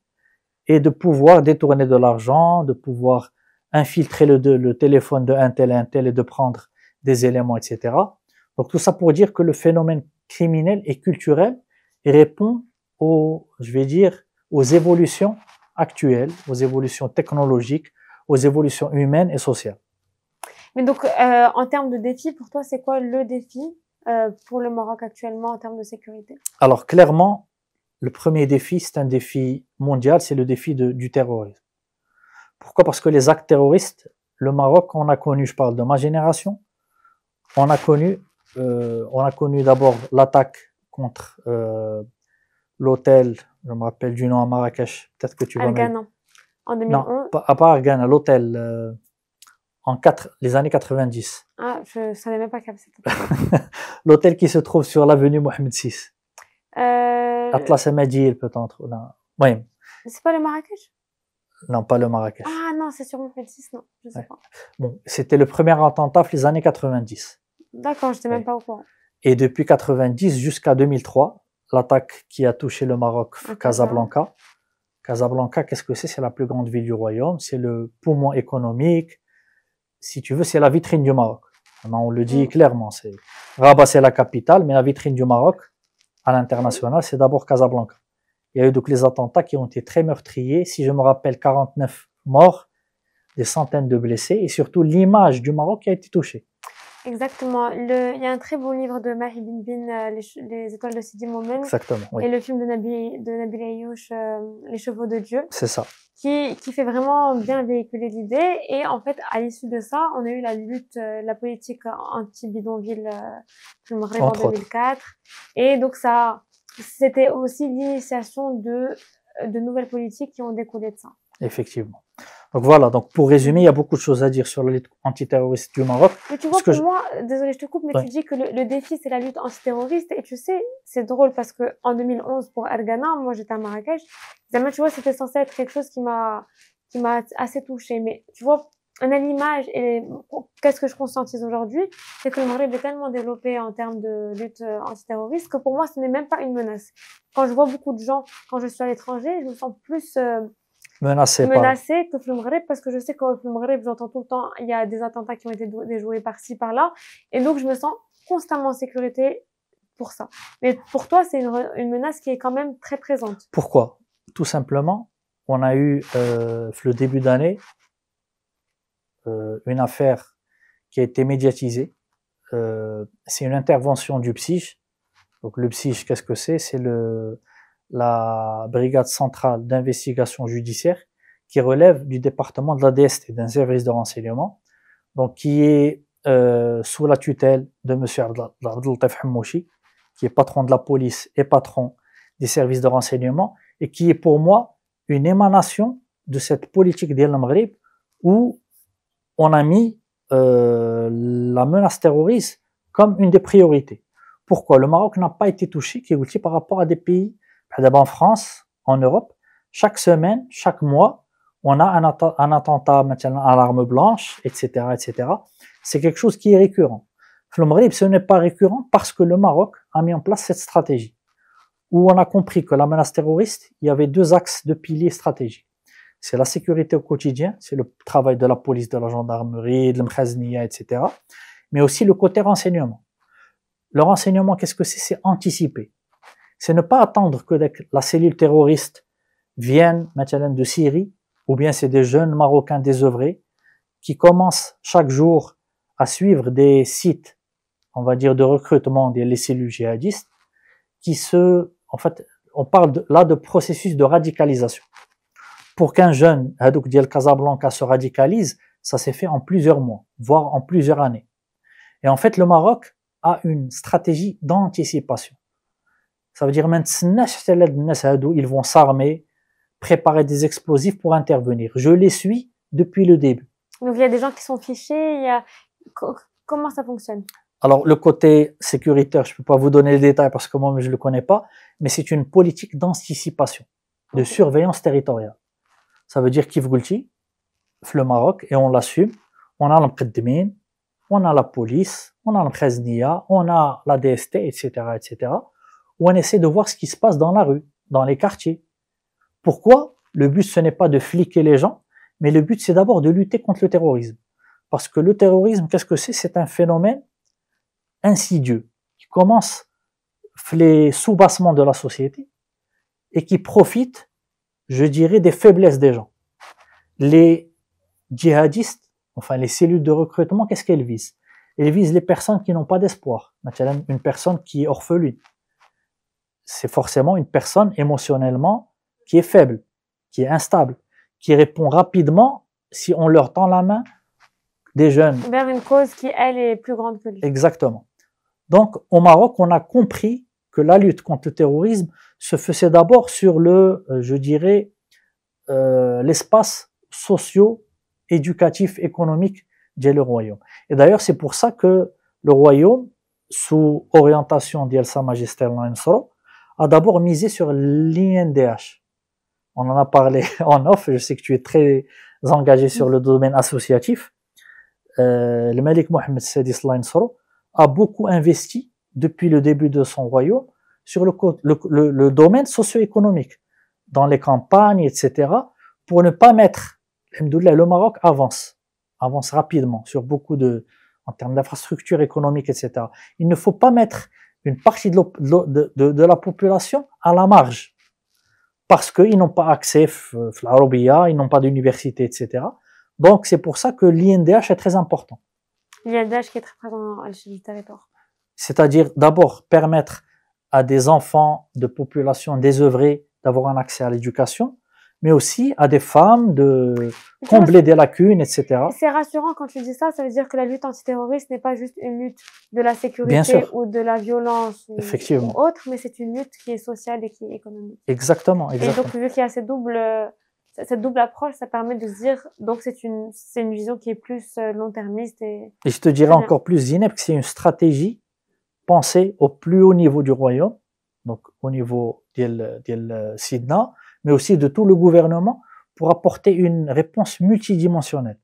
et de pouvoir détourner de l'argent, de pouvoir infiltrer le téléphone de un tel et de prendre des éléments, etc. Donc tout ça pour dire que le phénomène criminel est culturel et répond aux évolutions actuelles, aux évolutions technologiques, aux évolutions humaines et sociales. Mais donc, en termes de défi, pour toi, c'est quoi le défi pour le Maroc actuellement en termes de sécurité? Alors clairement, le premier défi, c'est un défi mondial, c'est le défi du terrorisme. Pourquoi? Parce que les actes terroristes, le Maroc, on a connu, je parle de ma génération, on a connu d'abord l'attaque contre l'hôtel, je me rappelle du nom à Marrakech, peut-être que tu vas Argana, en 2011. Non, pas Argana, l'hôtel les années 90. Ah, je savais même pas qu'il y avait cette L'hôtel qui se trouve sur l'avenue Mohamed VI. Atlas Amadil peut-être. Oui. C'est pas le Marrakech? Non, pas le Marrakech. Ah non, c'est sur Mohamed VI, non, je sais pas. Bon, c'était le premier attentat les années 90. D'accord, j'étais même pas au courant. Et depuis 90 jusqu'à 2003, l'attaque qui a touché le Maroc, Casablanca. Casablanca, qu'est-ce que c'est? C'est la plus grande ville du royaume, c'est le poumon économique. Si tu veux, c'est la vitrine du Maroc. On le dit clairement. Rabat, c'est la capitale, mais la vitrine du Maroc, à l'international, c'est d'abord Casablanca. Il y a eu donc les attentats qui ont été très meurtriers. Si je me rappelle, 49 morts, des centaines de blessés, et surtout l'image du Maroc qui a été touchée. Exactement. Il y a un très bon livre de Mahi Bin, les étoiles de Sidi Moumen. Exactement, oui. Et le film de Nabil Ayouch, Les chevaux de Dieu. C'est ça. Qui fait vraiment bien véhiculer l'idée. Et en fait, à l'issue de ça, on a eu la lutte, la politique anti-bidonville, en 2004. Et donc c'était aussi l'initiation de nouvelles politiques qui ont découlé de ça. Effectivement. Donc voilà, donc pour résumer, il y a beaucoup de choses à dire sur la lutte antiterroriste du Maroc. Mais tu vois, pour moi, désolé, je te coupe, mais tu dis que le défi, c'est la lutte antiterroriste. Et tu sais, c'est drôle parce que en 2011, pour Argana, moi, j'étais à Marrakech. Tu vois, c'était censé être quelque chose qui m'a assez touchée. Mais tu vois, on a l'image et qu'est-ce que je conscientise aujourd'hui, c'est que le Maghreb est tellement développé en termes de lutte antiterroriste que pour moi, ce n'est même pas une menace. Quand je vois beaucoup de gens, quand je suis à l'étranger, je me sens plus menacée que le Maghreb, parce que je sais qu'au Maghreb, j'entends tout le temps, il y a des attentats qui ont été déjoués par-ci, par-là, et donc je me sens constamment en sécurité pour ça. Mais pour toi, c'est une menace qui est quand même très présente. Pourquoi? Tout simplement, on a eu, le début d'année, une affaire qui a été médiatisée. C'est une intervention du PSIJ. Donc le PSIJ, qu'est-ce que c'est? C'est la brigade centrale d'investigation judiciaire qui relève du département de la DST, d'un service de renseignement, donc qui est sous la tutelle de M. Abdel Hammouchi, qui est patron de la police et patron des services de renseignement, et qui est pour moi une émanation de cette politique d'El Maghreb où on a mis la menace terroriste comme une des priorités. Pourquoi? Le Maroc n'a pas été touché, qui est par rapport à des pays, d'abord en France, en Europe, chaque semaine, chaque mois, on a un attentat maintenant à l'arme blanche, etc., etc. C'est quelque chose qui est récurrent. Le Maghreb, ce n'est pas récurrent parce que le Maroc a mis en place cette stratégie où on a compris que la menace terroriste, il y avait deux axes de piliers stratégiques. c'est la sécurité au quotidien, c'est le travail de la police, de la gendarmerie, de l'mkhazniya, etc. Mais aussi le côté renseignement. Le renseignement, qu'est-ce que c'est? C'est anticiper. C'est ne pas attendre que la cellule terroriste vienne maintenant de Syrie, ou bien c'est des jeunes Marocains désœuvrés qui commencent chaque jour à suivre des sites, on va dire, de recrutement des cellules djihadistes, en fait, on parle là de processus de radicalisation. Pour qu'un jeune, Hadouk Diel Casablanca, se radicalise, ça s'est fait en plusieurs mois, voire en plusieurs années. Et en fait, le Maroc a une stratégie d'anticipation. Ça veut dire, ils vont s'armer, préparer des explosifs pour intervenir. Je les suis depuis le début. Donc, il y a des gens qui sont fichés, comment ça fonctionne? Alors, le côté sécuritaire, je peux pas vous donner les détails parce que moi, je le connais pas, mais c'est une politique d'anticipation, de surveillance territoriale. Ça veut dire Kif Goulti, le Maroc, et on l'assume. On a l'Mqaddemin, on a la police, on a l'Mkhazniya, on a la DST, etc., etc., où on essaie de voir ce qui se passe dans la rue, dans les quartiers. Pourquoi? Le but, ce n'est pas de fliquer les gens, mais le but, c'est d'abord de lutter contre le terrorisme. Parce que le terrorisme, qu'est-ce que c'est? C'est un phénomène insidieux qui commence les sous-bassements de la société et qui profite, je dirais, des faiblesses des gens. Les djihadistes, enfin les cellules de recrutement, qu'est-ce qu'elles visent? Elles visent les personnes qui n'ont pas d'espoir. Une personne qui est orpheline, c'est forcément une personne émotionnellement qui est faible, qui est instable, qui répond rapidement si on leur tend la main, des jeunes. Vers une cause qui, elle, est plus grande que lui. Exactement. Donc, au Maroc, on a compris que la lutte contre le terrorisme se faisait d'abord sur je dirais, l'espace socio-éducatif, économique du royaume. Et d'ailleurs, c'est pour ça que le royaume, sous orientation d'Sa Majesté l'Ansoro, a d'abord misé sur l'INDH. On en a parlé en off, je sais que tu es très engagé sur le domaine associatif. Le Malik Mohammed Sadis l'Ansoro a beaucoup investi depuis le début de son royaume sur le domaine socio-économique, dans les campagnes, etc., pour ne pas mettre, alhamdoulilah, le Maroc avance rapidement sur en termes d'infrastructures économiques, etc. Il ne faut pas mettre une partie de la population à la marge, parce qu'ils n'ont pas accès à l'Arabia, ils n'ont pas d'université, etc. Donc, c'est pour ça que l'INDH est très important. L'INDH qui est très présent à l'échelle du territoire. C'est-à-dire, d'abord, permettre à des enfants de population désœuvrée d'avoir un accès à l'éducation, mais aussi à des femmes de combler des lacunes, etc. C'est rassurant quand tu dis ça, ça veut dire que la lutte antiterroriste n'est pas juste une lutte de la sécurité ou de la violence ou autre, mais c'est une lutte qui est sociale et qui est économique. Exactement. Et donc, vu qu'il y a cette double approche, ça permet de se dire, donc c'est une vision qui est plus long-termiste et je te dirais encore plus, Zineb, que c'est une stratégie pensée au plus haut niveau du royaume, donc au niveau d'El Sidna, mais aussi de tout le gouvernement, pour apporter une réponse multidimensionnelle.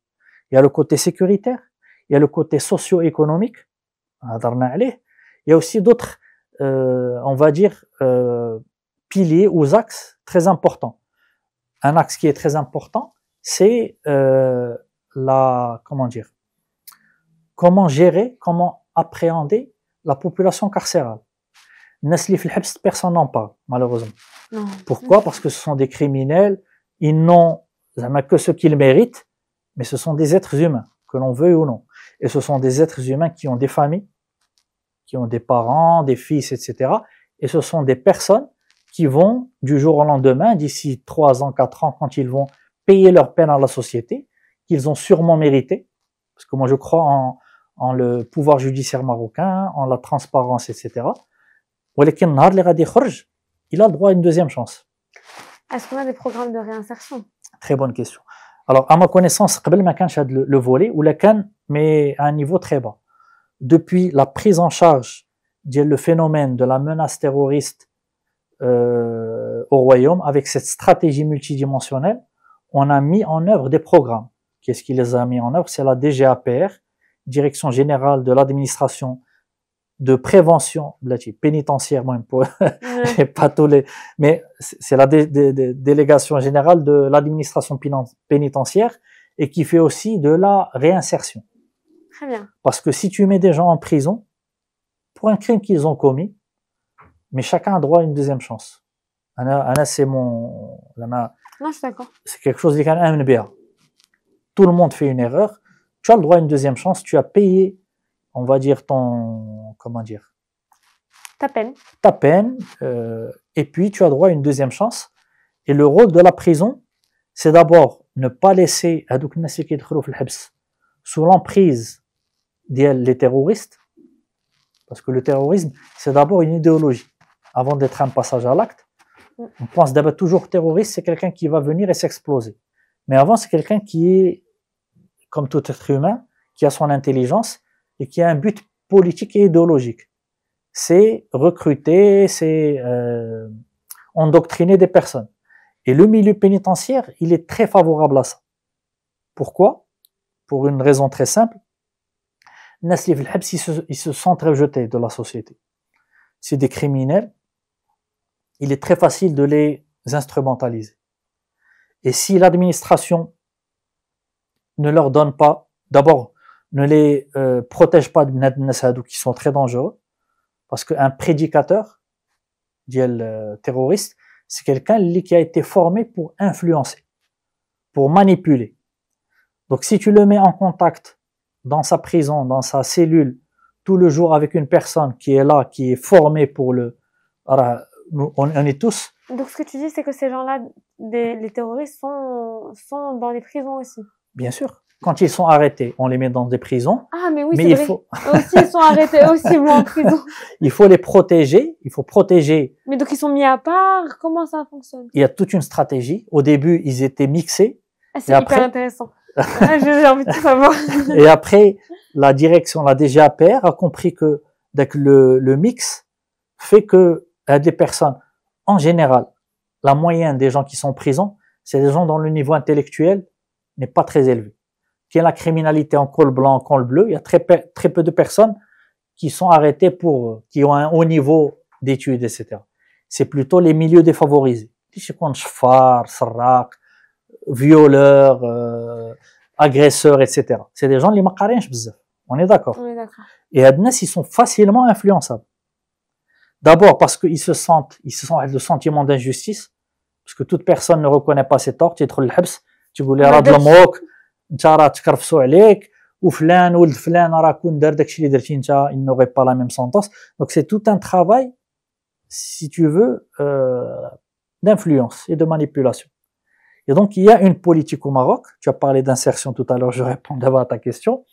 Il y a le côté sécuritaire, il y a le côté socio-économique, il y a aussi d'autres, on va dire, piliers ou axes très importants. Un axe qui est très important, c'est comment gérer, comment appréhender la population carcérale. Nesli fil Habs, personne n'en parle, malheureusement. Non. Pourquoi? Parce que ce sont des criminels, ils n'ont que ce qu'ils méritent, mais ce sont des êtres humains, que l'on veuille ou non. Et ce sont des êtres humains qui ont des familles, qui ont des parents, des fils, etc. Et ce sont des personnes qui vont, du jour au lendemain, d'ici 3 ans, 4 ans, quand ils vont payer leur peine à la société, qu'ils ont sûrement mérité, parce que moi je crois en le pouvoir judiciaire marocain, en la transparence, etc. Il a le droit à une deuxième chance. Est-ce qu'on a des programmes de réinsertion? Très bonne question. Alors, à ma connaissance, le volet, ou la canne, mais à un niveau très bas. Depuis la prise en charge le phénomène de la menace terroriste au royaume, avec cette stratégie multidimensionnelle, on a mis en œuvre des programmes. Qu'est-ce qui les a mis en œuvre? C'est la DGAPR, Direction Générale de l'Administration de prévention pénitentiaire, même pour Ouais. pas tous les, mais c'est la délégation générale de l'administration pénitentiaire et qui fait aussi de la réinsertion. Très bien. Parce que si tu mets des gens en prison pour un crime qu'ils ont commis, mais chacun a droit à une deuxième chance. C'est Non, je suis d'accord. c'est quelque chose qui est un MBA. Tout le monde fait une erreur. Tu as le droit à une deuxième chance. Tu as payé, on va dire, Ta peine. ta peine, et puis tu as droit à une deuxième chance. Et le rôle de la prison, c'est d'abord ne pas laisser هذوك الناس اللي كيدخلوا في الحبس sous l'emprise des terroristes, parce que le terrorisme, c'est d'abord une idéologie. Avant d'être un passage à l'acte, on pense d'abord toujours terroriste, c'est quelqu'un qui va venir et s'exploser. Mais avant, c'est quelqu'un qui est, comme tout être humain, qui a son intelligence et qui a un but politique et idéologique. C'est recruter, c'est endoctriner des personnes. Et le milieu pénitentiaire, il est très favorable à ça. Pourquoi? Pour une raison très simple. Ils se sentent rejetés de la société. C'est des criminels. Il est très facile de les instrumentaliser. Et si l'administration ne leur donne pas, d'abord, ne les protège pas de qui sont très dangereux, parce qu'un prédicateur, terroriste, c'est quelqu'un qui a été formé pour influencer, pour manipuler. Donc si tu le mets en contact dans sa prison, dans sa cellule, tout le jour avec une personne qui est là, qui est formée pour le... Alors, on est tous... Donc, ce que tu dis, c'est que ces gens-là, les terroristes, sont dans les prisons aussi. Bien sûr. Quand ils sont arrêtés, on les met dans des prisons. Ah, mais oui, mais c'est il vrai. faut... Eux aussi, ils sont arrêtés, eux aussi, ils vont en prison. Il faut les protéger, il faut protéger. Mais donc, ils sont mis à part. Comment ça fonctionne? Il y a toute une stratégie. Au début, ils étaient mixés. Ah, c'est hyper après... intéressant. J'ai envie de savoir. Et après, la direction, la DGAPR a compris que le mix fait que des personnes, en général, la moyenne des gens qui sont en prison, c'est des gens dont le niveau intellectuel n'est pas très élevé. Qui a la criminalité en col blanc, en col bleu, il y a très peu de personnes qui sont arrêtées qui ont un haut niveau d'études, etc. C'est plutôt les milieux défavorisés. Violeurs, agresseurs, etc. C'est des gens qui ne connaissent pas. On est d'accord. On est d'accord. Et Adnes, ils sont facilement influençables. D'abord parce qu'ils se sentent le sentiment d'injustice, parce que toute personne ne reconnaît pas ses torts. Tu es le habs, tu dis راه ظلموك, انت راه تكرفسوا عليك, وفلان ولد فلان راه كون دار داكشي اللي درتي انت, il n'aurait pas la même sentence. Donc c'est tout un travail, si tu veux, d'influence et de manipulation. Et donc, il y a une politique au Maroc. Tu as parlé d'insertion tout à l'heure, je réponds d'abord à ta question.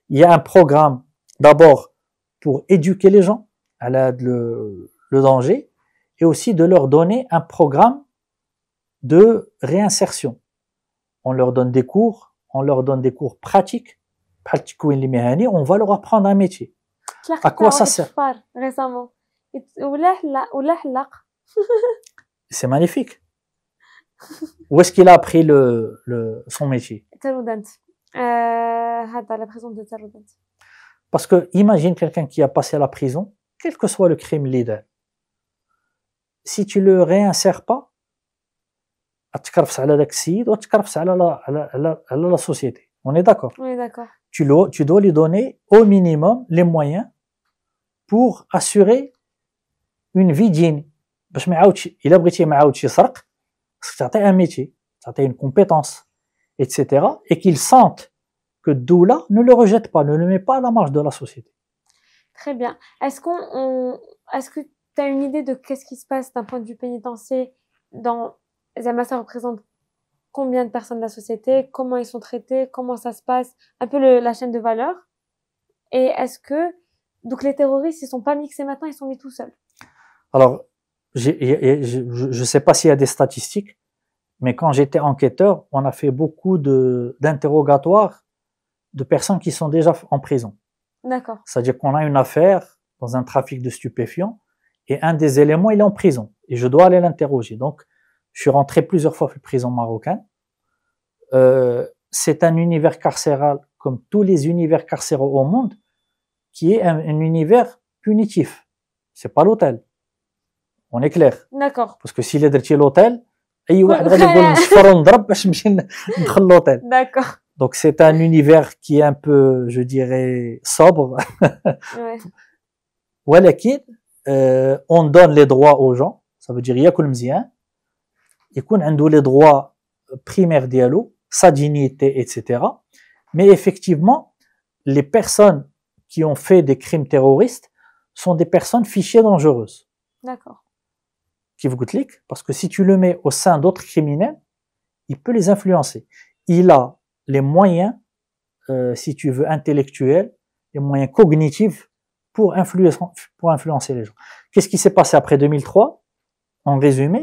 Il y a un programme, d'abord, pour éduquer les gens à le danger, et aussi de leur donner un programme de réinsertion. On leur donne des cours pratiques, on va leur apprendre un métier. À quoi ça sert? Récemment. C'est magnifique. Où est-ce qu'il a appris son métier? La prison de Taroudant. Parce que imagine quelqu'un qui a passé à la prison, quel que soit le crime leader. Si tu le réinsères pas, تكرفس على داك السيد وتكرفس على la société. On est d'accord? On est d'accord. Tu dois lui donner au minimum les moyens pour assurer une vie digne. باش ما يعاودش الا بغيتي ما يعاودش يسرق خصك تعطيه un métier, تعطيه une compétence, etc. et qu'il sente que Doula ne le rejette pas, ne le met pas à la marge de la société. Très bien. Est-ce que tu as une idée de qu'est-ce qui se passe d'un point de vue pénitentiaire dans Zama, ça représente combien de personnes de la société, comment ils sont traités, comment ça se passe, un peu la chaîne de valeur. Et est-ce que donc les terroristes, ils sont pas mixés maintenant, ils sont mis tout seuls? Alors, je sais pas s'il y a des statistiques, mais quand j'étais enquêteur, on a fait beaucoup d'interrogatoires de personnes qui sont déjà en prison. D'accord. C'est-à-dire qu'on a une affaire dans un trafic de stupéfiants et un des éléments, il est en prison et je dois aller l'interroger. Donc, je suis rentré plusieurs fois dans la prison marocaine. C'est un univers carcéral comme tous les univers carcéraux au monde, qui est un univers punitif. C'est pas l'hôtel. On est clair. D'accord. Parce que s'il est درتي l'hôtel, اي واحد غادي يقول نشفر ونضرب باش نمشي ندخل l'hôtel. D'accord. Donc c'est un univers qui est un peu, je dirais, sobre. Ouais. ولكن on donne les droits aux gens. Ça veut dire ياكل مزيان. يكون عنده les droits primaires ديالو, sa dignité, etc. Mais effectivement, les personnes qui ont fait des crimes terroristes sont des personnes fichées dangereuses. D'accord. Qui vous goûte lick, parce que si tu le mets au sein d'autres criminels, il peut les influencer. Il a les moyens, si tu veux, intellectuels, les moyens cognitifs pour influencer les gens. Qu'est-ce qui s'est passé après 2003? En résumé,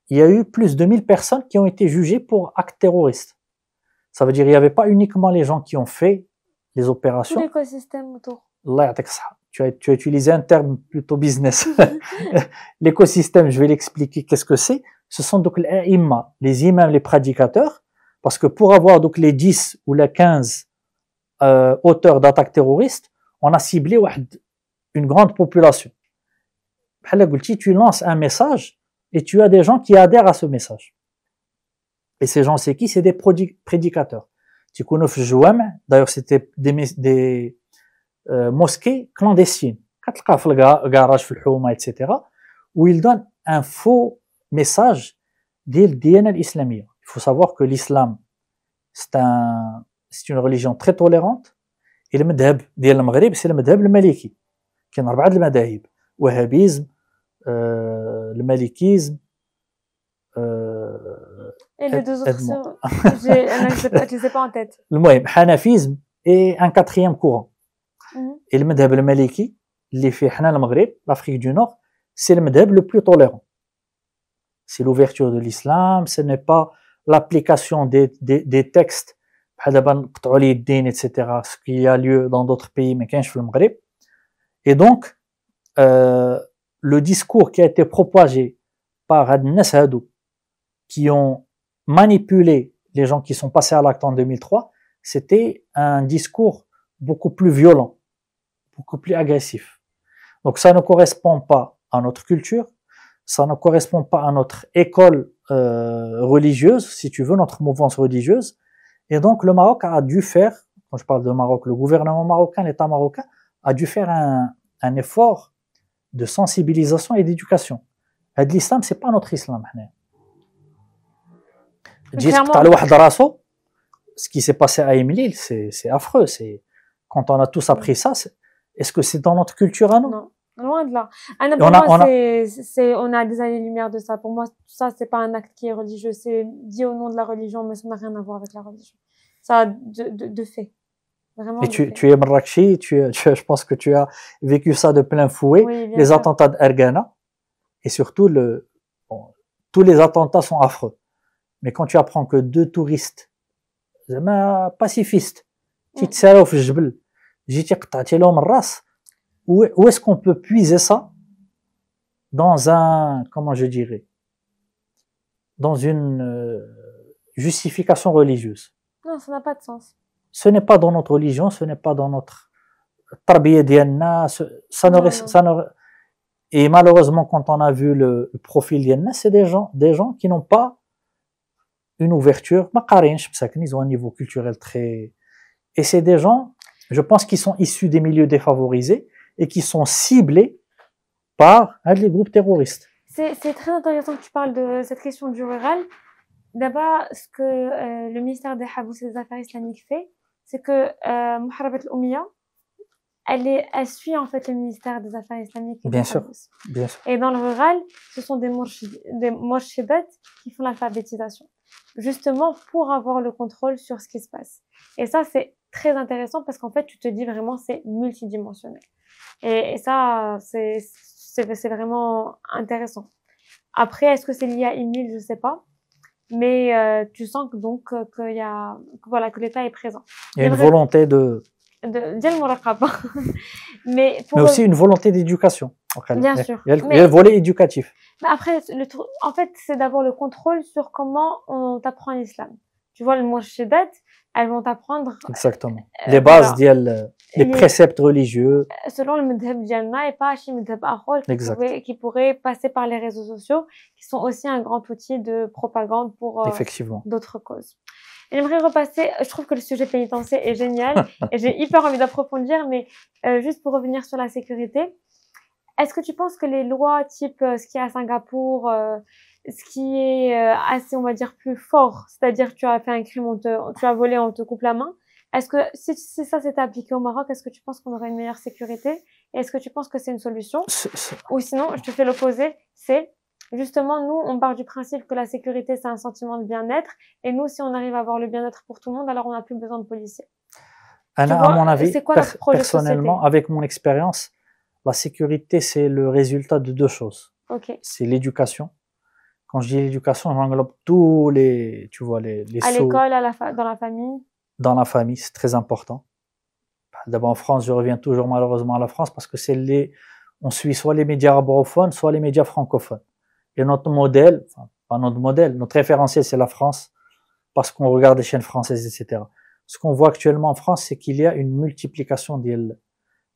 il y a eu plus de 1000 personnes qui ont été jugées pour actes terroristes. Ça veut dire qu'il n'y avait pas uniquement les gens qui ont fait les opérations. Tout l'écosystème autour. Allah ya'tak saha. Tu as utilisé un terme plutôt business. L'écosystème, je vais l'expliquer qu'est-ce que c'est. Ce sont donc les imams, les prédicateurs, parce que pour avoir donc les 10 ou les 15 auteurs d'attaques terroristes, on a ciblé une grande population. Tu lances un message et tu as des gens qui adhèrent à ce message. Et ces gens, c'est qui? C'est des prédicateurs. Tu connais d'ailleurs c'était des mosquées clandestines, etc., où ils donnent un faux message d'Al-Diyana al-Islamiyya. Il faut savoir que l'islam, c'est une religion très tolérante, et le madhab ديال المغرب c'est le madhab المالكي. كاين 4 المذاهب: wahhabisme, le malikisme, et les deux autres, je les ai pas en tête. المهم hanafisme et un 4e courant. Et le madhab al-maliki, اللي في حنا المغرب, l'Afrique du Nord, c'est le madhab le plus tolérant. C'est l'ouverture de l'islam, ce n'est pas l'application des textes, etc., ce qui a lieu dans d'autres pays, mais كاينش في المغرب. Et donc, le discours qui a été propagé par هاد الناس هادو qui ont manipulé les gens qui sont passés à l'acte en 2003, c'était un discours beaucoup plus violent, beaucoup plus agressif. Donc ça ne correspond pas à notre culture, ça ne correspond pas à notre école religieuse, si tu veux, notre mouvance religieuse. Et donc le Maroc a dû faire, quand je parle de Maroc, le gouvernement marocain, l'État marocain, a dû faire un effort de sensibilisation et d'éducation. L'islam, c'est pas notre islam. Ce qui s'est passé à Emile, c'est affreux. Quand on a tous appris ça, est-ce que c'est dans notre culture à nous? Non, loin de là. Pour moi, on a des années-lumière de ça. Pour moi, ça, c'est pas un acte qui est religieux. C'est dit au nom de la religion, mais ça n'a rien à voir avec la religion. Ça a de fait. Vraiment. Et tu es Marrakchi, je pense que tu as vécu ça de plein fouet. Oui, les attentats d'Ergana. Et surtout, tous les attentats sont affreux. Mais quand tu apprends que 2 touristes, pacifistes, تيتساراو في الجبل, جيتي قطعتي لهم الراس, où est-ce qu'on peut puiser ça dans comment je dirais, dans une justification religieuse? Non, ça n'a pas de sens. Ce n'est pas dans notre religion, ce n'est pas dans notre tarbiya dialna, et malheureusement, quand on a vu le profil dialna, c'est des gens qui n'ont pas une ouverture, ils ont un niveau culturel très... Et c'est des gens, je pense, qui sont issus des milieux défavorisés et qui sont ciblés par les groupes terroristes. C'est très intéressant que tu parles de cette question du rural. D'abord, ce que le ministère des Habous et des Affaires islamiques fait, c'est que Muharabat al-Oumiya, elle suit en fait le ministère des Affaires islamiques. Bien sûr, bien sûr. Et dans le rural, ce sont des morshidat qui font l'alphabétisation, justement pour avoir le contrôle sur ce qui se passe. Et ça, c'est très intéressant parce qu'en fait, tu te dis vraiment c'est multidimensionnel. Et ça, c'est vraiment intéressant. Après, est-ce que c'est lié à Emile? Je sais pas. Mais tu sens que donc qu'il y a, que l'État est présent. Il y a une volonté de mais aussi une volonté d'éducation. Bien sûr. Il y a le volet éducatif. Mais après, en fait, c'est d'abord le contrôle sur comment on t'apprend l'islam. Tu vois, le morshidat, elles vont t'apprendre Exactement. Les bases voilà. les préceptes religieux. Selon le madhab ديالنا et pas chez madhab آخر Exact. qui pourrait passer par les réseaux sociaux, qui sont aussi un grand outil de propagande pour Effectivement. d'autres causes. Et j'aimerais repasser, je trouve que le sujet pénitentiaire est génial et j'ai hyper envie d'approfondir, mais juste pour revenir sur la sécurité, est-ce que tu penses que les lois type ce qui est à Singapour, ce qui est assez, on va dire, plus fort, c'est-à-dire tu as fait un crime, tu as volé, on te coupe la main, est-ce que si ça s'était appliqué au Maroc, est-ce que tu penses qu'on aurait une meilleure sécurité? Et est-ce que tu penses que c'est une solution? Ou sinon, je te fais l'opposé, c'est justement, nous, on part du principe que la sécurité, c'est un sentiment de bien-être. Et nous, si on arrive à avoir le bien-être pour tout le monde, alors on n'a plus besoin de policiers. Anna, à mon avis, c'est quoi notre projet personnellement, avec mon expérience, la sécurité, c'est le résultat de deux choses. Okay. C'est l'éducation. Quand je dis l'éducation, j'englobe tous les, tu vois, les à l'école, dans la famille. Dans la famille, c'est très important. D'abord en France, je reviens toujours malheureusement à la France parce que on suit soit les médias arabophones, soit les médias francophones. Et notre modèle, enfin, pas notre modèle, notre référentiel, c'est la France, parce qu'on regarde les chaînes françaises, etc. Ce qu'on voit actuellement en France, c'est qu'il y a une multiplication de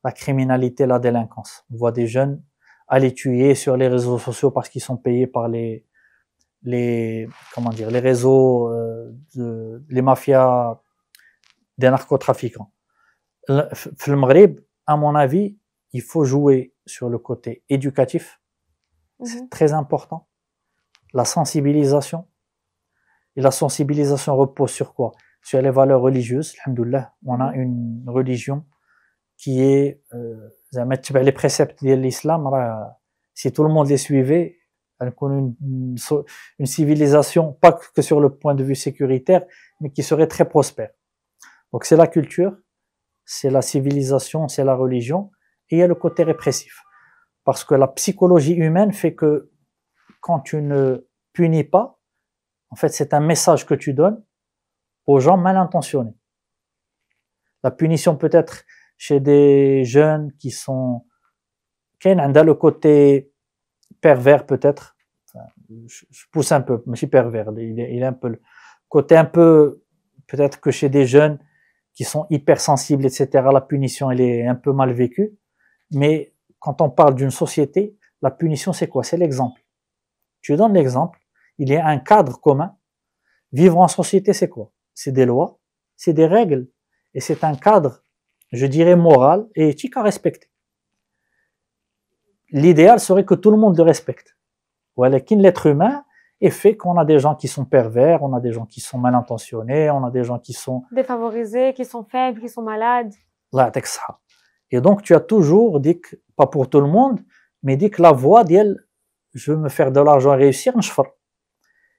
la criminalité, la délinquance. On voit des jeunes aller tuer sur les réseaux sociaux parce qu'ils sont payés par les réseaux, les mafias des narcotrafiquants. Le Maghreb, à mon avis, il faut jouer sur le côté éducatif. C'est très important. La sensibilisation. Et la sensibilisation repose sur quoi? Sur les valeurs religieuses. Alhamdoulilah, on a une religion qui est, les préceptes de l'islam, si tout le monde les suivait, une civilisation, pas que sur le point de vue sécuritaire, mais qui serait très prospère. Donc c'est la culture, c'est la civilisation, c'est la religion, et il y a le côté répressif. Parce que la psychologie humaine fait que quand tu ne punis pas, en fait c'est un message que tu donnes aux gens mal intentionnés. La punition peut être chez des jeunes qui sont, dans le côté pervers peut-être, enfin, je pousse un peu, mais je suis pervers, il est un peu le côté un peu, peut-être que chez des jeunes qui sont hypersensibles, etc., la punition elle est un peu mal vécue, mais quand on parle d'une société, la punition c'est quoi? C'est l'exemple. Tu donnes l'exemple, il y a un cadre commun. Vivre en société c'est quoi? C'est des lois, c'est des règles, et c'est un cadre, je dirais moral et éthique à respecter. L'idéal serait que tout le monde le respecte. Voilà, l'être humain est fait qu'on a des gens qui sont pervers, on a des gens qui sont mal intentionnés, on a des gens qui sont défavorisés, qui sont faibles, qui sont malades. Là, ça. Et donc tu as toujours dit que, pas pour tout le monde, mais dit que la voie d'elle, je veux me faire de l'argent et réussir,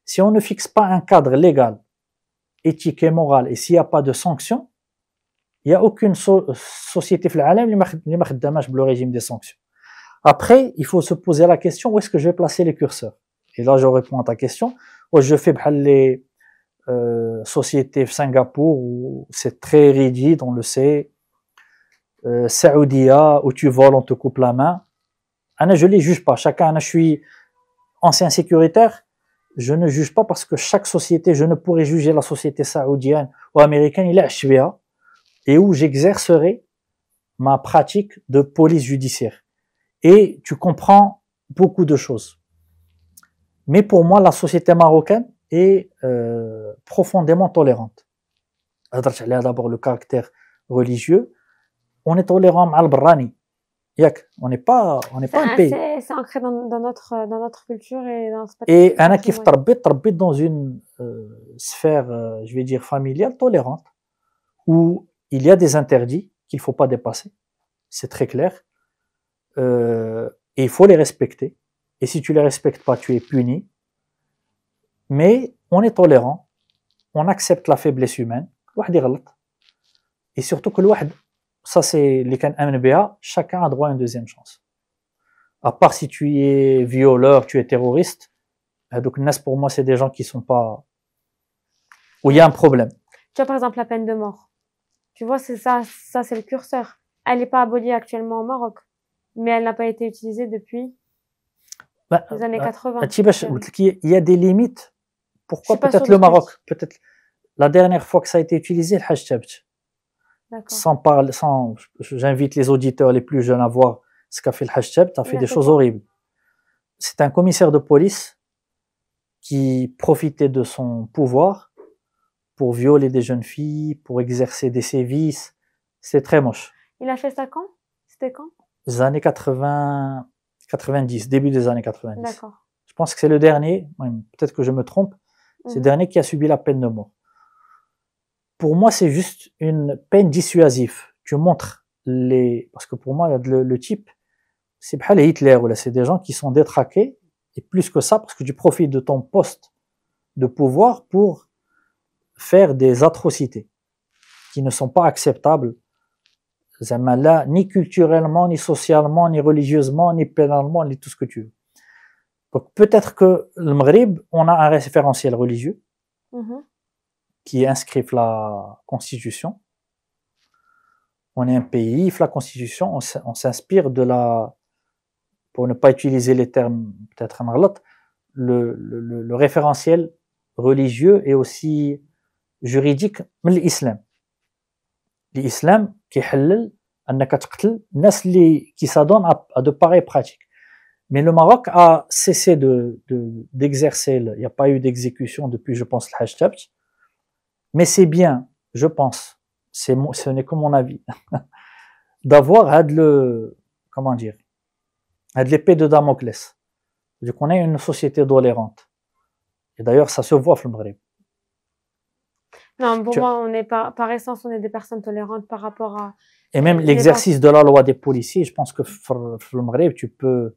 si on ne fixe pas un cadre légal, éthique et moral, et s'il n'y a pas de sanctions, il n'y a aucune société dans le monde qui ne fait le régime des sanctions. Après, il faut se poser la question, où est-ce que je vais placer les curseurs? Et là, je réponds à ta question. Je fais les sociétés de Singapour où c'est très rigide, on le sait. Saoudia, où tu voles, on te coupe la main. Je ne les juge pas. Chacun, je suis ancien sécuritaire, je ne juge pas parce que chaque société, je ne pourrais juger la société saoudienne ou américaine, il est HVA, et où j'exercerai ma pratique de police judiciaire. Et tu comprends beaucoup de choses. Mais pour moi, la société marocaine est profondément tolérante. D'abord le caractère religieux. On est tolérant à al-Brani. On n'est pas un pays. C'est ancré dans notre culture et dans et un qui est dans une sphère, je vais dire familiale tolérante, où il y a des interdits qu'il faut pas dépasser. C'est très clair. Et il faut les respecter. Et si tu les respectes pas, tu es puni. Mais on est tolérant. On accepte la faiblesse humaine. Et surtout que ça c'est les can MNBA, chacun a droit à une deuxième chance. À part si tu es violeur, tu es terroriste. Donc pour moi c'est des gens qui sont pas, où il y a un problème. Tu vois par exemple la peine de mort. Tu vois c'est ça c'est le curseur. Elle n'est pas abolie actuellement au Maroc, mais elle n'a pas été utilisée depuis les années 80. Il y a des limites. Pourquoi peut-être le Maroc, peut-être la dernière fois que ça a été utilisé, le Hajj Tabt. J'invite les auditeurs les plus jeunes à voir ce qu'a fait le Hajj Tabt, a fait des choses horribles. C'est un commissaire de police qui profitait de son pouvoir pour violer des jeunes filles, pour exercer des sévices. C'est très moche. Il a fait ça quand? C'était quand? Les années 90, début des années 90. D'accord. Je pense que c'est le dernier, peut-être que je me trompe, c'est le dernier qui a subi la peine de mort. Pour moi, c'est juste une peine dissuasive. Tu montres parce que pour moi, le type, c'est pas les Hitler, ou là, c'est des gens qui sont détraqués, et plus que ça, parce que tu profites de ton poste de pouvoir pour faire des atrocités qui ne sont pas acceptables, là, ni culturellement, ni socialement, ni religieusement, ni pénalement, ni tout ce que tu veux. Donc peut-être que le Maghreb, on a un référentiel religieux qui inscrive la Constitution. On est un pays, la Constitution, on s'inspire de pour ne pas utiliser les termes peut-être malades, le référentiel religieux et aussi juridique de l'islam. L'islam qui halal انك تقتل الناس qui s'adonnent à de pareilles pratiques. Mais le Maroc a cessé d'exercer, il n'y a pas eu d'exécution depuis, je pense, le Hajj Tabt. Mais c'est bien, je pense, ce n'est que mon avis, d'avoir comment dire, l'épée de Damoclès. C'est-à-dire qu'on est une société tolérante. Et d'ailleurs, ça se voit dans le Maghreb. Non, pour moi, on est par essence, on est des personnes tolérantes par rapport à... Et même l'exercice de la loi des policiers, je pense que dans le Maghreb, tu peux...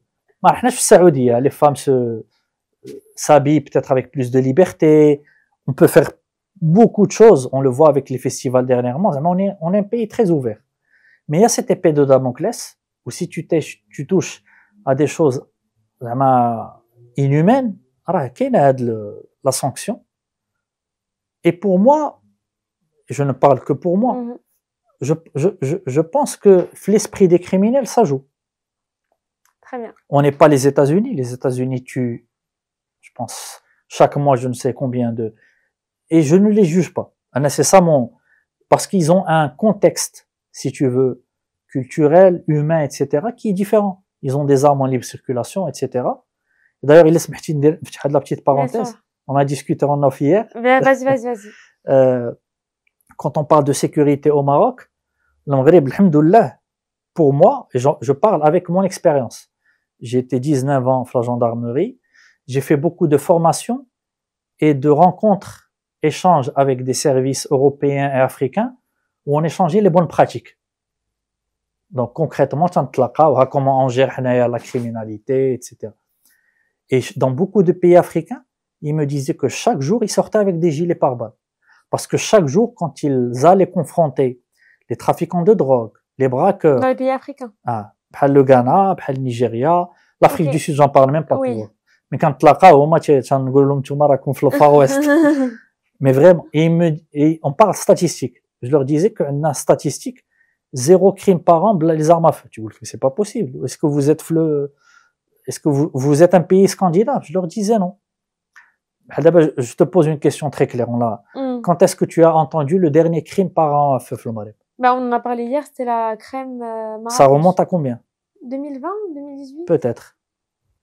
Les femmes s'habillent peut-être avec plus de liberté. On peut faire beaucoup de choses. On le voit avec les festivals dernièrement. On est un pays très ouvert. Mais il y a cette épée de Damoclès où si tu touches à des choses inhumaines, il y a la sanction. Et pour moi, je ne parle que pour moi, je pense que l'esprit des criminels, ça joue. Très bien. On n'est pas les États-Unis. Les États-Unis tuent, je pense, chaque mois, je ne sais combien de... Et je ne les juge pas. C'est ça parce qu'ils ont un contexte, si tu veux, culturel, humain, etc., qui est différent. Ils ont des armes en libre circulation, etc. D'ailleurs, il laisse la petite parenthèse. On a discuté en off hier. Vas-y. Quand on parle de sécurité au Maroc, le Maghreb, alhamdoulilah, pour moi, je parle avec mon expérience. J'ai été 19 ans à la gendarmerie. J'ai fait beaucoup de formations et de rencontres, échanges avec des services européens et africains où on échangeait les bonnes pratiques. Donc, concrètement, comment on gère la criminalité, etc. Et dans beaucoup de pays africains, ils me disaient que chaque jour, ils sortaient avec des gilets pare-balles. Parce que chaque jour, quand ils allaient confronter les trafiquants de drogue, les braqueurs... Dans les pays africains. Le Ghana, le Nigeria, l'Afrique du Sud, j'en parle même pas. Oui. Mais quand mais vraiment, et on parle statistique. Je leur disais qu'une statistique, 0 crime par an, les armes à feu. Tu vois que c'est pas possible. Est-ce que vous êtes un pays scandinave? Je leur disais non. Je te pose une question très claire. Quand est-ce que tu as entendu le dernier crime par an à feu au Maghreb? On en a parlé hier, c'était la crème Marrakech. Ça remonte à combien? 2020 ou 2018? Peut-être.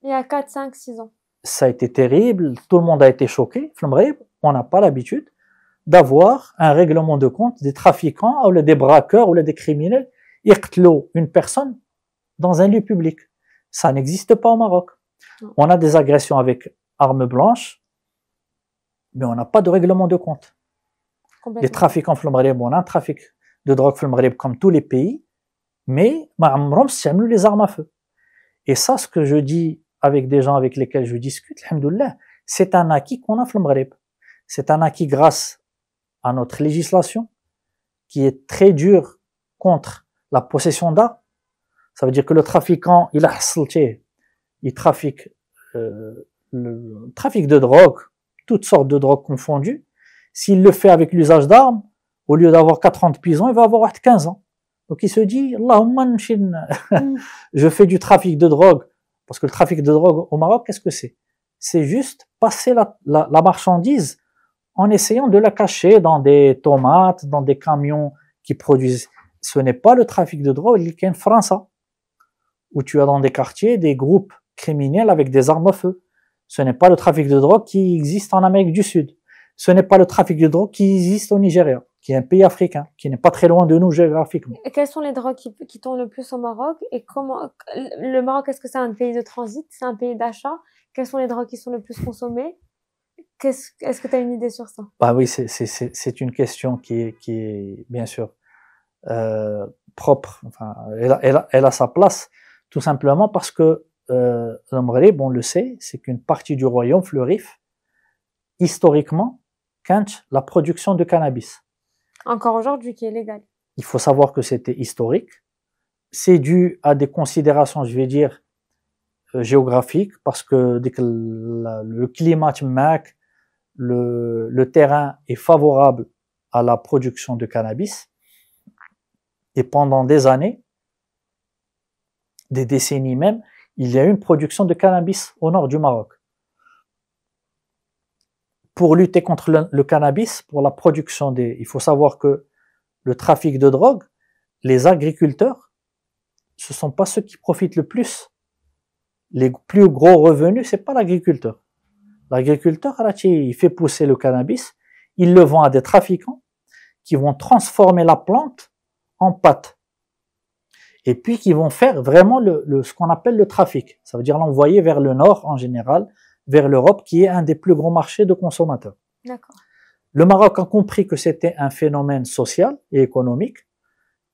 Il y a 4, 5, 6 ans. Ça a été terrible, tout le monde a été choqué. Au Maghreb, on n'a pas l'habitude d'avoir un règlement de compte des trafiquants ou des braqueurs ou des criminels. Ils tuent une personne dans un lieu public. Ça n'existe pas au Maroc. Non. On a des agressions avec armes blanches, mais on n'a pas de règlement de compte. Les trafiquants au Maghreb, on a un trafic de drogue au Maghreb comme tous les pays, mais les armes à feu. Et ça, ce que je dis avec des gens avec lesquels je discute, alhamdoulilah, c'est un acquis qu'on a au Maghreb. C'est un acquis grâce à notre législation qui est très dure contre la possession d'armes. Ça veut dire que le trafiquant, il trafique le trafic de drogue, toutes sortes de drogues confondues. S'il le fait avec l'usage d'armes, au lieu d'avoir 4 ans de prison, il va avoir 15 ans. Donc il se dit, Allahumma je fais du trafic de drogue. Parce que le trafic de drogue au Maroc, qu'est-ce que c'est? C'est juste passer la marchandise en essayant de la cacher dans des tomates, dans des camions qui produisent. Ce n'est pas le trafic de drogue qui est en France, où tu as dans des quartiers des groupes criminels avec des armes à feu. Ce n'est pas le trafic de drogue qui existe en Amérique du Sud. Ce n'est pas le trafic de drogue qui existe au Nigeria, qui est un pays africain, qui n'est pas très loin de nous géographiquement. Et quelles sont les drogues qui tournent le plus au Maroc? Et comment, le Maroc, est-ce que c'est un pays de transit? C'est un pays d'achat? Quelles sont les drogues qui sont le plus consommées? Est-ce que tu as une idée sur ça? Bah oui, c'est une question qui est bien sûr propre. Enfin, elle a sa place, tout simplement parce que le Maghreb, on le sait, c'est qu'une partie du royaume fleurif historiquement quand la production de cannabis. Encore aujourd'hui, qui est légal. Il faut savoir que c'était historique. C'est dû à des considérations, je vais dire, géographiques, parce que dès que le climat tmak, le terrain est favorable à la production de cannabis. Et pendant des années, des décennies même, il y a eu une production de cannabis au nord du Maroc. Pour lutter contre le cannabis, pour la production il faut savoir que le trafic de drogue, les agriculteurs, ce sont pas ceux qui profitent le plus. Les plus gros revenus, c'est pas l'agriculteur. L'agriculteur, il fait pousser le cannabis, il le vend à des trafiquants qui vont transformer la plante en pâte. Et puis qui vont faire vraiment ce qu'on appelle le trafic. Ça veut dire l'envoyer vers le nord en général, vers l'Europe, qui est un des plus gros marchés de consommateurs. D'accord. Le Maroc a compris que c'était un phénomène social et économique.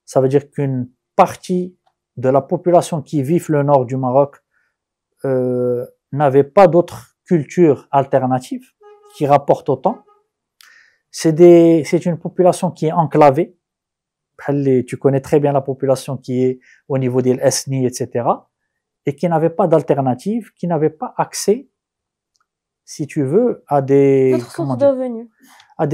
Ça veut dire qu'une partie de la population qui vit le nord du Maroc n'avait pas d'autre culture alternative qui rapporte autant. C'est une population qui est enclavée. Tu connais très bien la population qui est au niveau des Esni, etc. Et qui n'avait pas d'alternative, qui n'avait pas accès, si tu veux, à des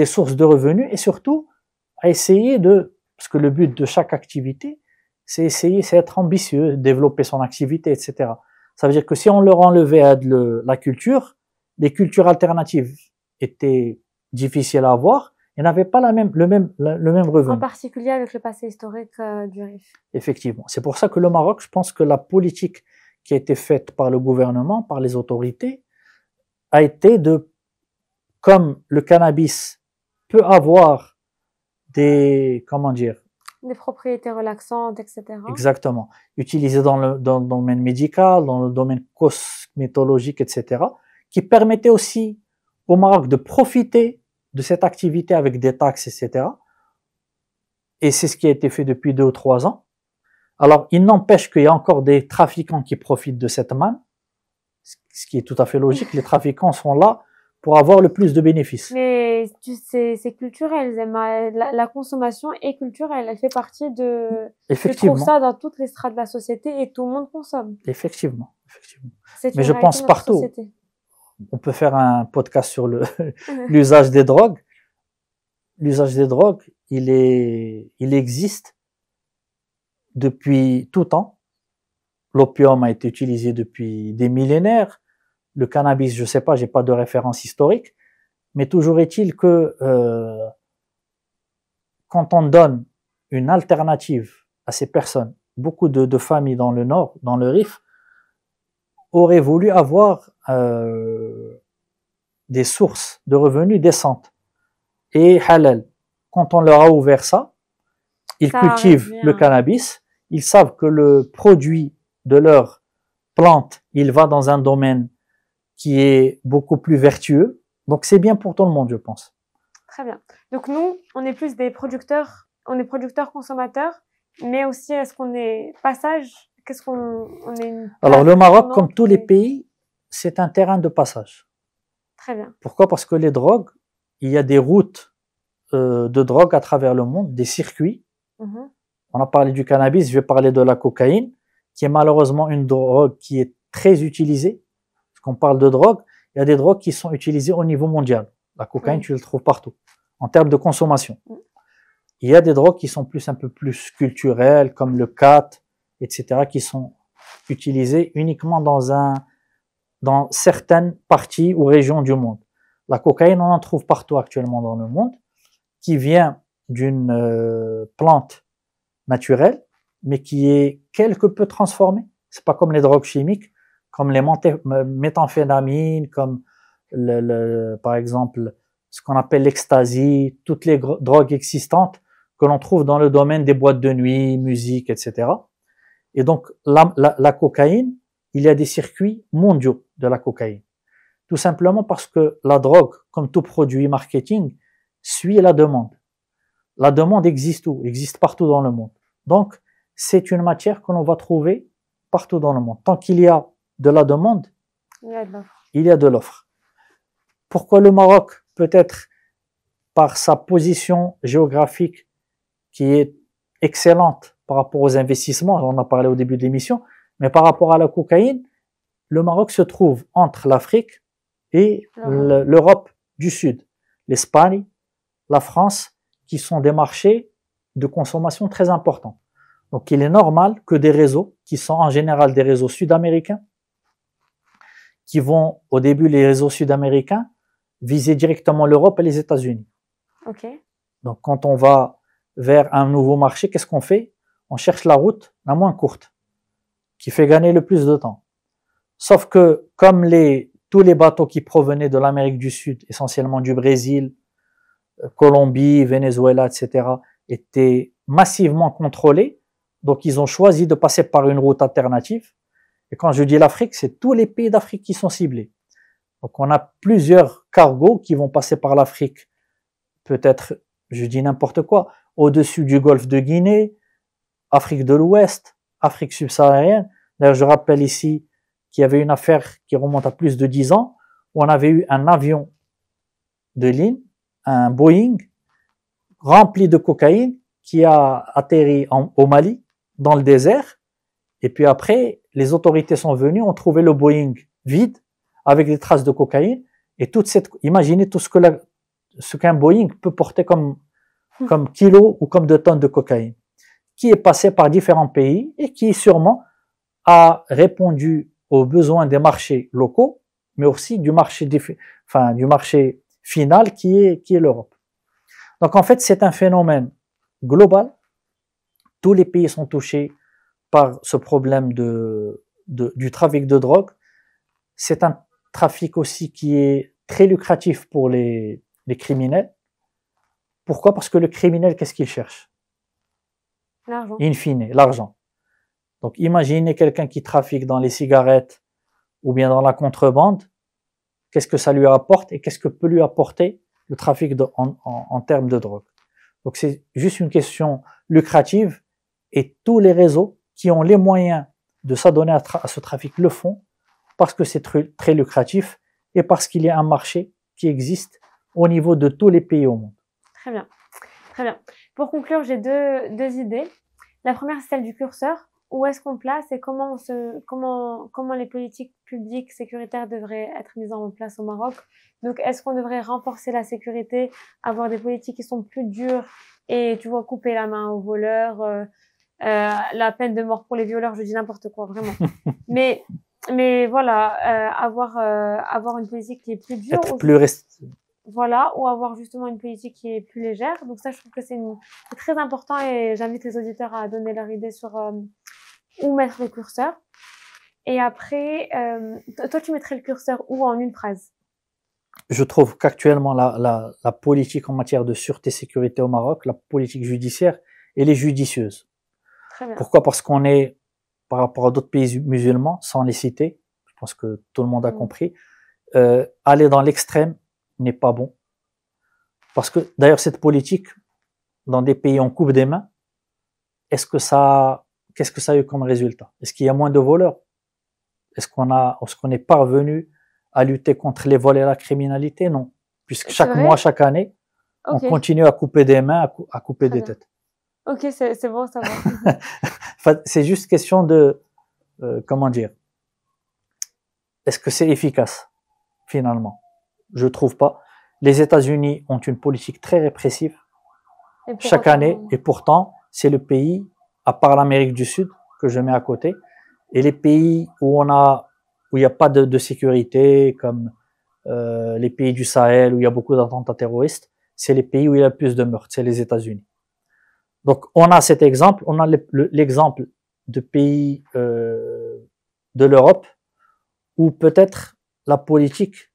sources de revenus et surtout à essayer parce que le but de chaque activité, c'est être ambitieux, développer son activité, etc. Ça veut dire que si on leur enlevait la culture, les cultures alternatives étaient difficiles à avoir et n'avaient pas le même revenu. En particulier avec le passé historique du RIF. Effectivement. C'est pour ça que le Maroc, je pense que la politique qui a été faite par le gouvernement, par les autorités, a été comme le cannabis peut avoir des propriétés relaxantes, etc. Exactement. Utilisé dans le domaine médical, dans le domaine cosmétologique, etc. Qui permettait aussi au Maroc de profiter de cette activité avec des taxes, etc. Et c'est ce qui a été fait depuis 2 ou 3 ans. Alors, il n'empêche qu'il y a encore des trafiquants qui profitent de cette manne, ce qui est tout à fait logique. Les trafiquants sont là pour avoir le plus de bénéfices. Mais c'est culturel. La consommation est culturelle. Elle fait partie de... Effectivement. Je trouve ça dans toutes les strates de la société et tout le monde consomme. Effectivement. Mais je pense partout. Société. On peut faire un podcast sur l'usage des drogues. L'usage des drogues, il existe depuis tout temps. L'opium a été utilisé depuis des millénaires. Le cannabis, je sais pas, j'ai pas de référence historique. Mais toujours est-il que quand on donne une alternative à ces personnes, beaucoup de familles dans le nord, dans le Rif, auraient voulu avoir des sources de revenus décentes et halal. Quand on leur a ouvert ça, ils cultivent le cannabis, ils savent que le produit de leur plante, il va dans un domaine qui est beaucoup plus vertueux. Donc c'est bien pour tout le monde, je pense. Très bien. Donc nous, on est plus des producteurs, on est producteurs-consommateurs, mais aussi est-ce qu'on est passage? Alors le Maroc, comme tous les pays, c'est un terrain de passage. Très bien. Pourquoi? Parce que les drogues, il y a des routes de drogue à travers le monde, des circuits. Mm-hmm. On a parlé du cannabis, je vais parler de la cocaïne, qui est malheureusement une drogue qui est très utilisée. Parce qu'on parle de drogue, il y a des drogues qui sont utilisées au niveau mondial. La cocaïne, tu le trouves partout, en termes de consommation. Il y a des drogues qui sont un peu plus culturelles, comme le khat, etc., qui sont utilisées uniquement dans certaines parties ou régions du monde. La cocaïne, on en trouve partout actuellement dans le monde, qui vient d'une plante naturelle, mais qui est quelque peu transformée. C'est pas comme les drogues chimiques, comme les méthamphétamines, comme par exemple ce qu'on appelle l'ecstasy, toutes les drogues existantes que l'on trouve dans le domaine des boîtes de nuit, musique, etc. Et donc la cocaïne, il y a des circuits mondiaux de la cocaïne. Tout simplement parce que la drogue, comme tout produit marketing, suit la demande. La demande existe où? Existe partout dans le monde. Donc, c'est une matière que l'on va trouver partout dans le monde. Tant qu'il y a de la demande, il y a de l'offre. Pourquoi le Maroc? Peut-être par sa position géographique qui est excellente par rapport aux investissements, on en a parlé au début de l'émission, mais par rapport à la cocaïne, le Maroc se trouve entre l'Afrique et l'Europe du Sud, l'Espagne, la France, qui sont des marchés de consommation très importants. Donc il est normal que des réseaux, qui sont en général des réseaux sud-américains, qui vont, au début, les réseaux sud-américains, viser directement l'Europe et les États-Unis. Okay. Donc quand on va vers un nouveau marché, qu'est-ce qu'on fait? On cherche la route la moins courte, qui fait gagner le plus de temps. Sauf que, comme tous les bateaux qui provenaient de l'Amérique du Sud, essentiellement du Brésil, Colombie, Venezuela, etc., étaient massivement contrôlés, donc ils ont choisi de passer par une route alternative. Et quand je dis l'Afrique, c'est tous les pays d'Afrique qui sont ciblés. Donc on a plusieurs cargos qui vont passer par l'Afrique, peut-être, je dis n'importe quoi, au-dessus du golfe de Guinée, Afrique de l'Ouest, Afrique subsaharienne. D'ailleurs, je rappelle ici qu'il y avait une affaire qui remonte à plus de 10 ans, où on avait eu un avion de ligne, un Boeing, rempli de cocaïne, qui a atterri au Mali, dans le désert, et puis après, les autorités sont venues, ont trouvé le Boeing vide, avec des traces de cocaïne, et imaginez tout ce qu'un Boeing peut porter comme kilos ou comme de tonnes de cocaïne, qui est passé par différents pays, et qui sûrement a répondu aux besoins des marchés locaux, mais aussi du marché final qui est l'Europe. Donc en fait, c'est un phénomène global. Tous les pays sont touchés par ce problème du trafic de drogue. C'est un trafic aussi qui est très lucratif pour les criminels. Pourquoi? Parce que le criminel, qu'est-ce qu'il cherche? L'argent. In fine, l'argent. Donc imaginez quelqu'un qui trafique dans les cigarettes ou bien dans la contrebande, qu'est-ce que ça lui apporte et qu'est-ce que peut lui apporter le trafic en termes de drogue. Donc c'est juste une question lucrative, et tous les réseaux qui ont les moyens de s'adonner à ce trafic le font parce que c'est très lucratif et parce qu'il y a un marché qui existe au niveau de tous les pays au monde. Très bien, très bien. Pour conclure, j'ai deux idées. La première, c'est celle du curseur. Où est-ce qu'on place et comment les politiques publiques sécuritaires devraient être mises en place au Maroc. Donc, est-ce qu'on devrait renforcer la sécurité, avoir des politiques qui sont plus dures et, tu vois, couper la main aux voleurs, la peine de mort pour les violeurs, je dis n'importe quoi, vraiment. mais voilà, avoir une politique qui est plus dure. Être plus Voilà, ou avoir justement une politique qui est plus légère. Donc ça, je trouve que c'est très important, et j'invite les auditeurs à donner leur idée sur où mettre le curseur. Et après, toi, tu mettrais le curseur où en une phrase? Je trouve qu'actuellement, la politique en matière de sûreté et sécurité au Maroc, la politique judiciaire, elle est judicieuse. Très bien. Pourquoi? Parce qu'on est, par rapport à d'autres pays musulmans, sans les citer, je pense que tout le monde a compris, aller dans l'extrême n'est pas bon. Parce que, d'ailleurs, cette politique, dans des pays on coupe des mains, qu'est-ce que ça a eu comme résultat? Est-ce qu'il y a moins de voleurs? Est-ce qu'on est parvenu à lutter contre les vols et la criminalité? Non. Puisque chaque mois, chaque année, on continue à couper des mains, à couper des têtes. Ok, c'est bon, ça va. Enfin, c'est juste question de, comment dire, est-ce que c'est efficace, finalement? Je trouve pas. Les États-Unis ont une politique très répressive chaque année, et pourtant, c'est le pays, à part l'Amérique du Sud, que je mets à côté, et les pays où il n'y a pas de sécurité, comme les pays du Sahel où il y a beaucoup d'attentats terroristes, c'est les pays où il y a le plus de meurtres, c'est les États-Unis. Donc on a cet exemple, on a l'exemple de pays de l'Europe où peut-être la politique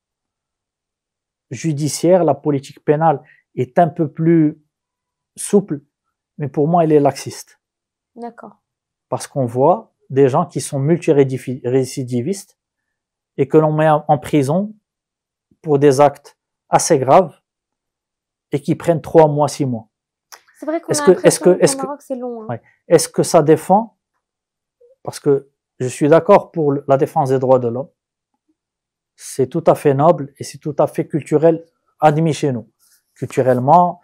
judiciaire, la politique pénale est un peu plus souple, mais pour moi elle est laxiste. D'accord. Parce qu'on voit des gens qui sont multirécidivistes et que l'on met en prison pour des actes assez graves et qui prennent 3 mois, 6 mois. C'est vrai qu'on a l'impression qu'au Maroc, c'est long. Hein. Ouais. Est-ce que ça défend? Parce que je suis d'accord pour la défense des droits de l'homme. C'est tout à fait noble et c'est tout à fait culturel, admis chez nous. Culturellement,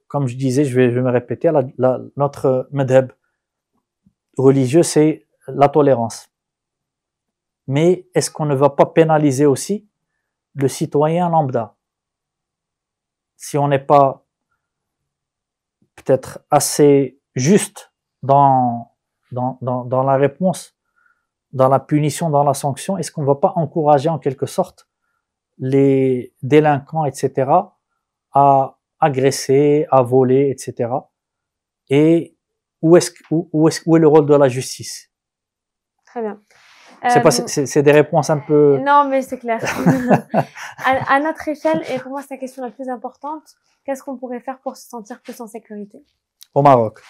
comme je disais, je vais me répéter, notre madhab religieux, c'est la tolérance. Mais est-ce qu'on ne va pas pénaliser aussi le citoyen lambda? Si on n'est pas peut-être assez juste dans la réponse, dans la punition, dans la sanction, est-ce qu'on ne va pas encourager en quelque sorte les délinquants, etc., à agresser, à voler, etc. Et où est le rôle de la justice? Très bien. C'est des réponses un peu... Non, mais c'est clair. À notre échelle, et pour moi c'est la question la plus importante, qu'est-ce qu'on pourrait faire pour se sentir plus en sécurité? Au Maroc.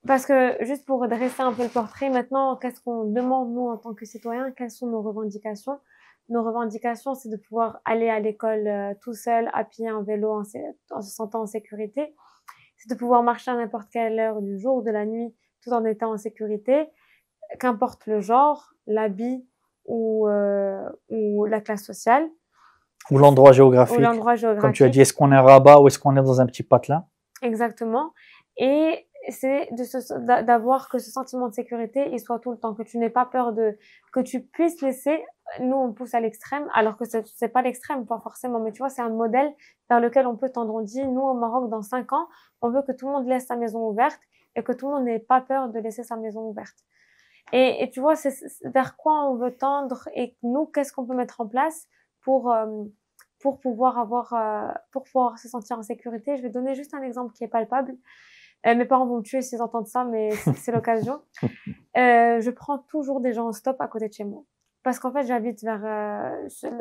Parce que, juste pour dresser un peu le portrait, maintenant, qu'est-ce qu'on demande, nous, en tant que citoyens? Quelles sont nos revendications? Nos revendications, c'est de pouvoir aller à l'école tout seul, à pied, en vélo, en se sentant en sécurité. C'est de pouvoir marcher à n'importe quelle heure du jour ou de la nuit, tout en étant en sécurité. Qu'importe le genre, l'habit ou la classe sociale. Ou l'endroit géographique. Comme tu as dit, est-ce qu'on est à Rabat ou est-ce qu'on est dans un petit patelin? Exactement. Et c'est d'avoir que ce sentiment de sécurité, il soit tout le temps, que tu n'aies pas peur que tu puisses laisser, nous on pousse à l'extrême, alors que c'est pas l'extrême, pas forcément, mais tu vois, c'est un modèle vers lequel on peut tendre. On dit, nous au Maroc, dans 5 ans, on veut que tout le monde laisse sa maison ouverte et que tout le monde n'ait pas peur de laisser sa maison ouverte. Et tu vois, c'est vers quoi on veut tendre et nous, qu'est-ce qu'on peut mettre en place pour pouvoir se sentir en sécurité. Je vais donner juste un exemple qui est palpable. Mes parents vont me tuer s'ils entendent ça, mais c'est l'occasion. Je prends toujours des gens en stop à côté de chez moi. Parce qu'en fait, j'habite vers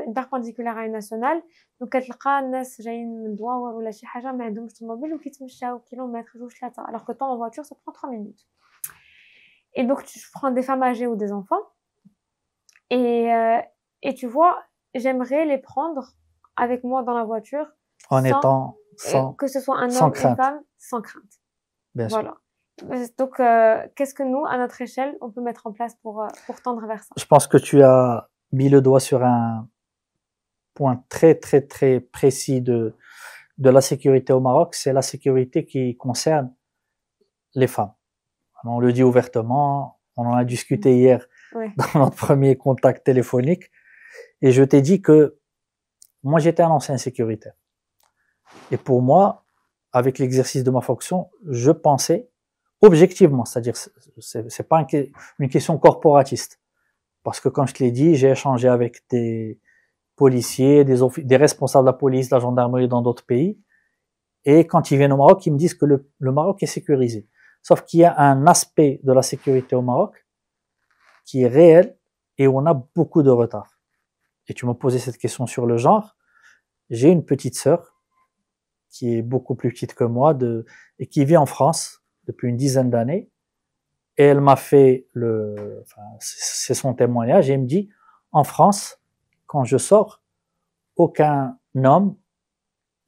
une perpendiculaire à une nationale. Donc, كتلقى الناس جايين من دواور ولا شي حاجة ما عندهمش طوموبيل وكيتمشاو كيلومتر جوج 3. Alors que toi, en voiture, ça prend 3 minutes. Et donc, je prends des femmes âgées ou des enfants. Et tu vois, j'aimerais les prendre avec moi dans la voiture. Que ce soit un homme, une femme, sans crainte. Bien voilà. Sûr. Donc, qu'est-ce que nous, à notre échelle, on peut mettre en place pour tendre vers ça? Je pense que tu as mis le doigt sur un point très, très, très précis de la sécurité au Maroc. C'est la sécurité qui concerne les femmes. On le dit ouvertement. On en a discuté hier dans notre premier contact téléphonique. Et je t'ai dit que moi, j'étais un ancien sécuritaire. Et pour moi, avec l'exercice de ma fonction, je pensais objectivement, c'est-à-dire c'est pas une question corporatiste. Parce que comme je te l'ai dit, j'ai échangé avec des policiers, des responsables de la police, de la gendarmerie dans d'autres pays. Et quand ils viennent au Maroc, ils me disent que le Maroc est sécurisé. Sauf qu'il y a un aspect de la sécurité au Maroc qui est réel et où on a beaucoup de retard. Et tu m'as posé cette question sur le genre. J'ai une petite sœur qui est beaucoup plus petite que moi et qui vit en France depuis une dizaine d'années. Et elle m'a fait c'est son témoignage et elle me dit, en France, quand je sors, aucun homme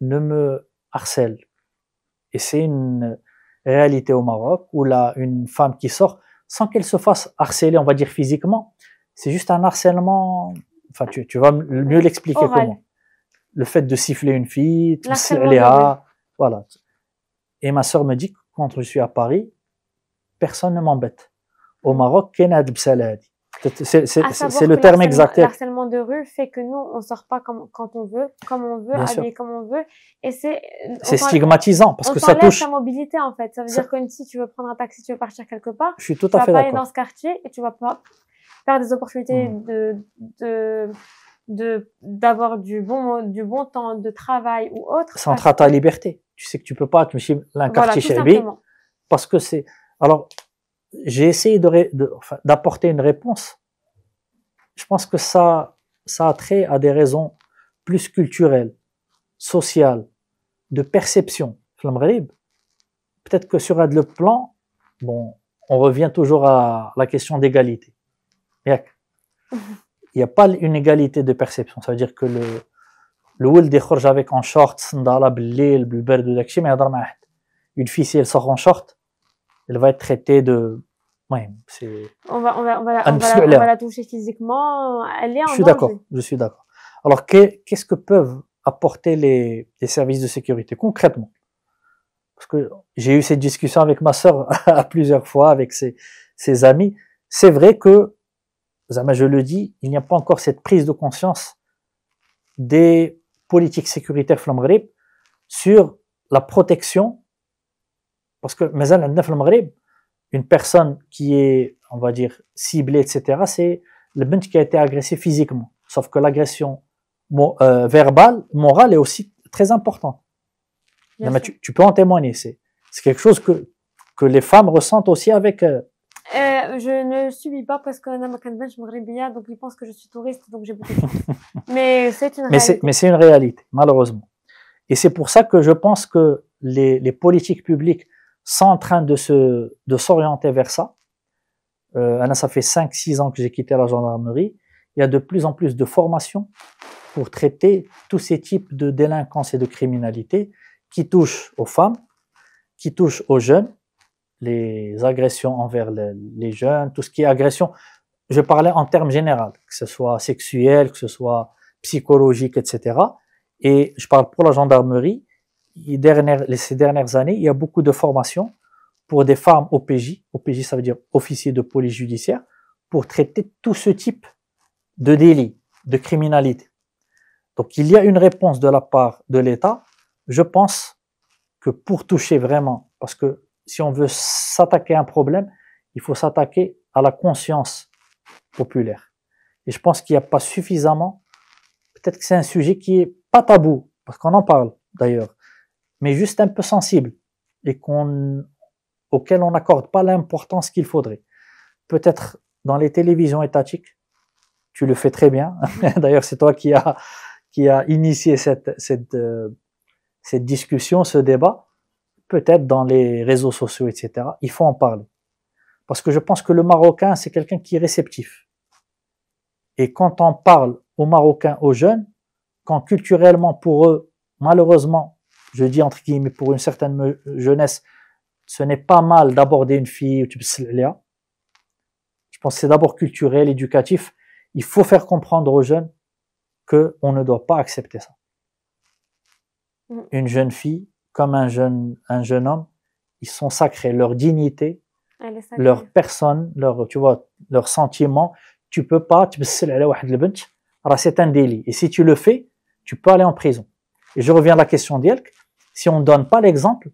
ne me harcèle. Et c'est une réalité au Maroc où une femme qui sort, sans qu'elle se fasse harceler, on va dire physiquement, c'est juste un harcèlement, enfin tu vas mieux l'expliquer que moi. Le fait de siffler une fille, voilà. Et ma sœur me dit que quand je suis à Paris, personne ne m'embête. Au Maroc, c'est le terme exact. L'harcèlement de rue fait que nous, on sort pas quand on veut, comme on veut, habillé comme on veut. Et c'est stigmatisant parce que ça touche. sa mobilité, en fait. Ça veut dire que si tu veux prendre un taxi, tu veux partir quelque part, je suis tout à fait tu vas pas aller dans ce quartier et tu vas pas faire des opportunités d'avoir du bon temps de travail ou autre. Centre ta liberté. Tu sais que tu peux pas te mettre l'incarté chez lui. Parce que c'est, alors, j'ai essayé d'apporter une réponse. Je pense que ça a trait à des raisons plus culturelles, sociales, de perception. Peut-être que sur le plan, bon, on revient toujours à la question d'égalité. Il n'y a pas une égalité de perception. Ça veut dire que le ولد يخرج avec en short, sandala بالليل بالبرد وداكشي ما يهضر مع حد. Une fille si elle sort en short, elle va être traitée de on va la toucher physiquement, elle est en danger. Je suis d'accord. Alors qu'est-ce que peuvent apporter les services de sécurité concrètement? Parce que j'ai eu cette discussion avec ma sœur à plusieurs fois, avec ses amis. C'est vrai que, je le dis, il n'y a pas encore cette prise de conscience des politiques sécuritaires au Maghreb sur la protection. Parce que, au Maghreb, une personne qui est, on va dire, ciblée, etc., c'est le bint qui a été agressé physiquement. Sauf que l'agression verbale, morale est aussi très importante. Tu peux en témoigner. C'est quelque chose que les femmes ressentent aussi avec. Je ne subis pas parce que je maghrébiya, donc ils pensent que je suis touriste, donc j'ai beaucoup de chance. Mais c'est une réalité. Mais c'est une réalité, malheureusement. Et c'est pour ça que je pense que les politiques publiques sont en train de s'orienter vers ça. Ça fait 5-6 ans que j'ai quitté la gendarmerie. Il y a de plus en plus de formations pour traiter tous ces types de délinquance et de criminalité qui touchent aux femmes, qui touchent aux jeunes, les agressions envers les jeunes, tout ce qui est agression. Je parlais en termes généraux, que ce soit sexuel, que ce soit psychologique, etc. Et je parle pour la gendarmerie. Ces dernières années, il y a beaucoup de formations pour des femmes OPJ. OPJ, ça veut dire officier de police judiciaire, pour traiter tout ce type de délit, de criminalité. Donc, il y a une réponse de la part de l'État. Je pense que pour toucher vraiment, parce que si on veut s'attaquer à un problème, il faut s'attaquer à la conscience populaire. Et je pense qu'il n'y a pas suffisamment, peut-être que c'est un sujet qui est pas tabou, parce qu'on en parle d'ailleurs, mais juste un peu sensible, et auquel on n'accorde pas l'importance qu'il faudrait. Peut-être dans les télévisions étatiques, tu le fais très bien. D'ailleurs, c'est toi qui a initié cette discussion, ce débat. Peut-être dans les réseaux sociaux, etc. Il faut en parler. Parce que je pense que le Marocain, c'est quelqu'un qui est réceptif. Et quand on parle aux Marocains, aux jeunes, quand culturellement pour eux, malheureusement, je dis entre guillemets pour une certaine jeunesse, ce n'est pas mal d'aborder une fille, je pense que c'est d'abord culturel, éducatif. Il faut faire comprendre aux jeunes qu'on ne doit pas accepter ça. Une jeune fille, comme un jeune homme, ils sont sacrés. Leur dignité, leur personne, leurs sentiments, tu peux pas, c'est un délit. Et si tu le fais, tu peux aller en prison. Et je reviens à la question d'Yelk. Si on ne donne pas l'exemple,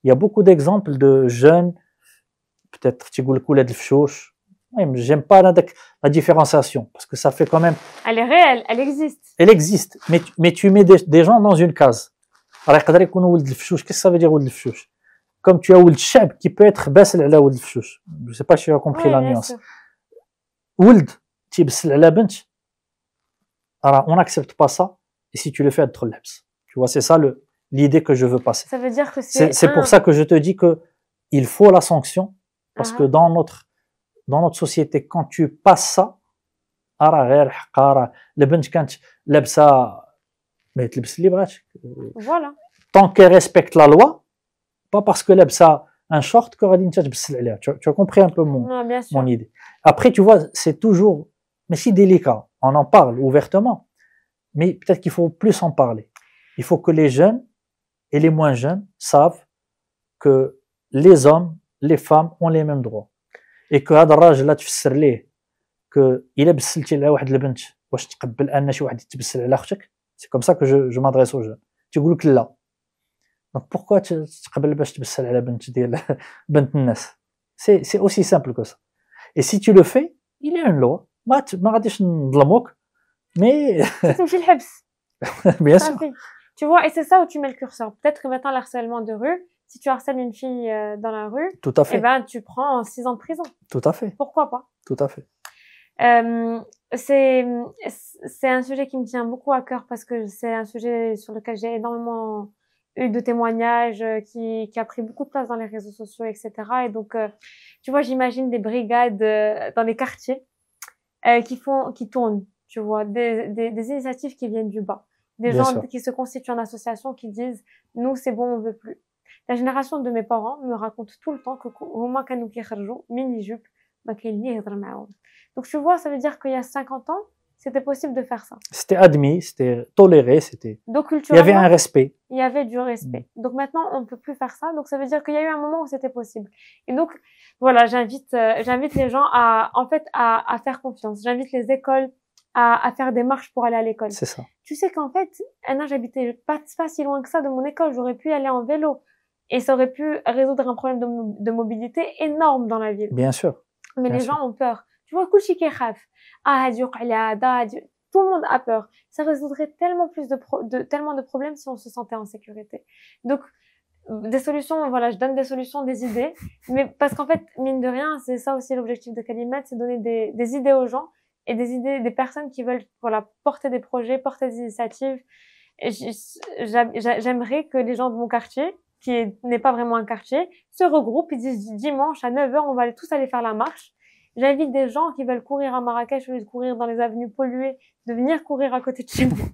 il y a beaucoup d'exemples de jeunes, peut-être, j'aime pas la différenciation, parce que ça fait quand même. Elle est réelle, elle existe. Elle existe, mais tu mets des gens dans une case. Alors, qu'est-ce que ça veut dire, comme tu as Ould Cheb qui peut être Bassel ala Ould Fchouch. Je sais pas si tu as compris la nuance. Ould, tu Bassel ala Bent. Alors, on n'accepte pas ça, et si tu le fais, tu vois, c'est ça l'idée que je veux passer. Ça veut dire que c'est pour ça que je te dis que il faut la sanction, parce que dans notre société, quand tu passes ça, le bent quand l'absa, mais voilà. Tant qu'elle respecte la loi, pas parce que l'absa un short que tu as compris un peu mon idée. Après, tu vois, c'est toujours, mais si délicat, on en parle ouvertement, mais peut-être qu'il faut plus en parler. Il faut que les jeunes et les moins jeunes savent que les hommes, les femmes ont les mêmes droits. Et que هذا الراجل لا تفسر ليه que إلا بسلتي على واحد البنت واش تقبل أن شي واحد يتبسل على أختك. C'est comme ça que je m'adresse aux jeunes. تيقول لك لا. Donc pourquoi تقبل باش تبسل على بنت ديال بنت الناس. C'est aussi simple que ça. Et si tu le fais, il y a une loi. ما غاديش نظلموك. Mais, C'est une الحبس. bien sûr, Tu vois, et c'est ça où tu mets le curseur. Peut-être que maintenant, le harcèlement de rue, si tu harcèles une fille dans la rue, tout à eh fait, ben, tu prends 6 ans de prison. tout à fait, Pourquoi pas? tout à fait. Euh, c'est c'est un sujet qui me tient beaucoup à cœur parce que c'est un sujet sur lequel j'ai énormément eu de témoignages qui a pris beaucoup de place dans les réseaux sociaux, etc. Et donc, tu vois, j'imagine des brigades dans les quartiers qui tournent, tu vois, des initiatives qui viennent du bas, des Bien gens sûr. qui se constituent en association qui disent nous c'est bon, on veut plus. La génération de mes parents me raconte tout le temps que هما كانوا كيخرجوا mini jupe ما كاين اللي يهضر معاهم. Donc tu vois, ça veut dire qu'il y a 50 ans, c'était possible de faire ça. C'était admis, c'était toléré, c'était. Donc Il y avait culturellement, un respect. il y avait du respect. Donc maintenant, on ne peut plus faire ça. Donc ça veut dire qu'il y a eu un moment où c'était possible. Et donc voilà, j'invite les gens à faire confiance. J'invite les écoles à faire des marches pour aller à l'école. C'est ça. Tu sais qu'en fait, Anna, j'habitais pas si loin que ça de mon école. J'aurais pu y aller en vélo. Et ça aurait pu résoudre un problème de mobilité énorme dans la ville. Bien sûr. Mais Bien les sûr. gens ont peur. Tu vois, كل شيء كيخاف. Tout le monde a peur. Ça résoudrait tellement plus tellement de problèmes si on se sentait en sécurité. Donc, des solutions, voilà, je donne des solutions, des idées. Mais parce qu'en fait, mine de rien, c'est ça aussi l'objectif de Kalimat, c'est donner des idées aux gens et des idées, des personnes qui veulent, voilà, porter des projets, porter des initiatives. Et j'aimerais que les gens de mon quartier, n'est pas vraiment un quartier, se regroupent, ils disent dimanche à 9h, on va tous aller faire la marche. J'invite des gens qui veulent courir à Marrakech au lieu de courir dans les avenues polluées, de venir courir à côté de chez moi.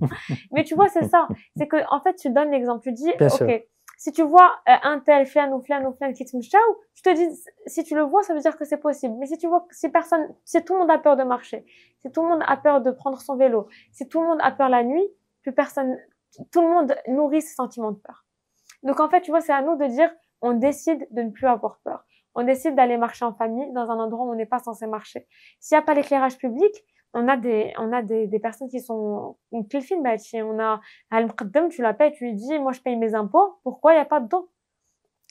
Mais tu vois, c'est ça. C'est que, en fait, tu donnes l'exemple. Tu dis, Bien OK, sûr. si tu vois un tel, flan ou flan qui te mchaou, je te dis, si tu le vois, ça veut dire que c'est possible. Mais si tu vois que si tout le monde a peur de marcher, si tout le monde a peur de prendre son vélo, si tout le monde a peur la nuit, tout le monde nourrit ce sentiment de peur. Donc, en fait, tu vois, c'est à nous de dire, on décide de ne plus avoir peur. On décide d'aller marcher en famille dans un endroit où on n'est pas censé marcher. S'il n'y a pas l'éclairage public, on a des personnes qui sont une pilfine, on a Al-Mqaddam, tu l'appelles, tu lui dis, moi je paye mes impôts, pourquoi il n'y a pas de don?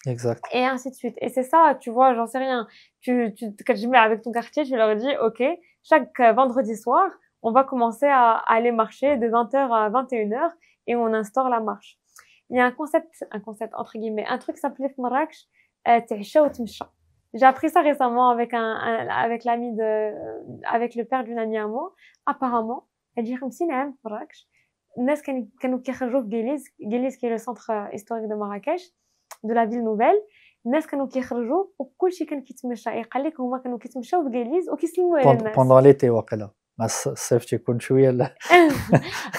Exact. Et ainsi de suite. Et c'est ça, tu vois, j'en sais rien. Quand je mets avec ton quartier, tu leur dis, OK, chaque vendredi soir, on va commencer à aller marcher de 20h à 21h et on instaure la marche. Il y a un concept entre guillemets, un truc s'appelait Marrakech, تعشى وتمشى. J'ai appris ça récemment avec avec le père d'une amie à moi. Apparemment, elle dit 50 عام في مراكش الناس كانوا كيخرجوا في Guéliz qui est le centre historique de Marrakech, de la ville nouvelle. الناس كانوا كيخرجوا وكلشي كان كيتمشى. يقال لك هما كانوا كيتمشاو في Guéliz وكيسلموا على الناس. Pendant l'été وقيلا. مع الصيف تيكون شوية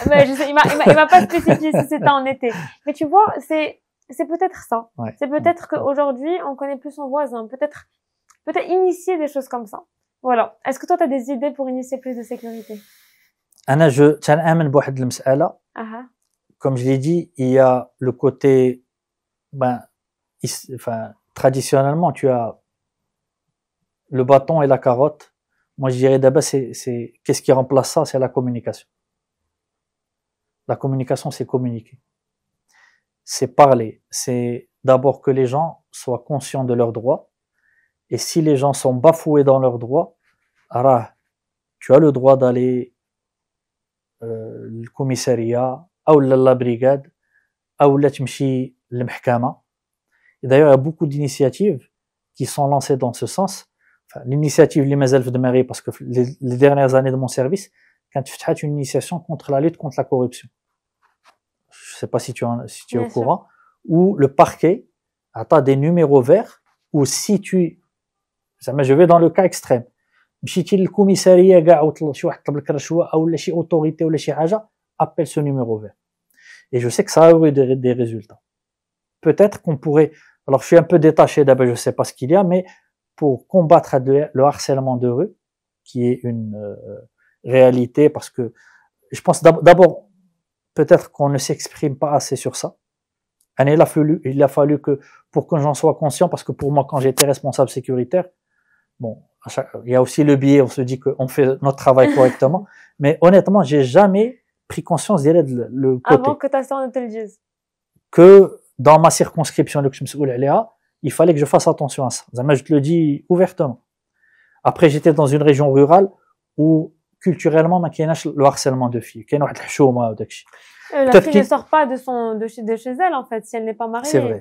Mais je sais, il m'a pas spécifié si c'était en été. Mais tu vois, c'est peut-être ça. Ouais. C'est peut-être qu'aujourd'hui, on connaît plus son voisin. Peut-être initier des choses comme ça. Voilà. Est-ce que toi, tu as des idées pour initier plus de sécurité? أنا تنآمن بواحد المسألة. Comme je l'ai dit, il y a le côté, traditionnellement, tu as le bâton et la carotte. Moi, je dirais d'abord, qu'est-ce qui remplace ça? C'est la communication. La communication, c'est communiquer. C'est parler. C'est d'abord que les gens soient conscients de leurs droits. Et si les gens sont bafoués dans leurs droits, tu as le droit d'aller le commissariat, ou la brigade, ou la تمشي للمحكمة. Et d'ailleurs, il y a beaucoup d'initiatives qui sont lancées dans ce sens. Enfin, l'initiative اللي مازال في دماغي parce que les dernières années de mon service, كانت فتحت une initiation contre la lutte contre la corruption. Je sais pas si tu es au courant, où le parquet a des numéros verts, où si tu, je vais dans le cas extrême, مشيتي للكوميسارية كاع وطلب شي واحد طلب لك رشوة او لا شي autorité ولا شي حاجة, appelle ce numéro vert. Et je sais que ça a eu des résultats. Peut-être qu'on pourrait, alors je suis un peu détaché d'abord, je sais pas ce qu'il y a, mais pour combattre le harcèlement de rue, qui est une réalité, parce que je pense d'abord, peut-être qu'on ne s'exprime pas assez sur ça. Il a fallu que, pour que j'en sois conscient, parce que pour moi, quand j'étais responsable sécuritaire, bon, il y a aussi le biais, on se dit qu'on fait notre travail correctement, mais honnêtement, j'ai jamais pris conscience de le côté. Avant que ta sœur ne te le dise. Que dans ma circonscription, il fallait que je fasse attention à ça. Je te le dis ouvertement. Après, j'étais dans une région rurale où culturellement ما كايناش le harcèlement de filles كاين واحد الحشومه وداك الشيء. La fille ne sort pas de chez elle, en fait, si elle n'est pas mariée. C'est vrai.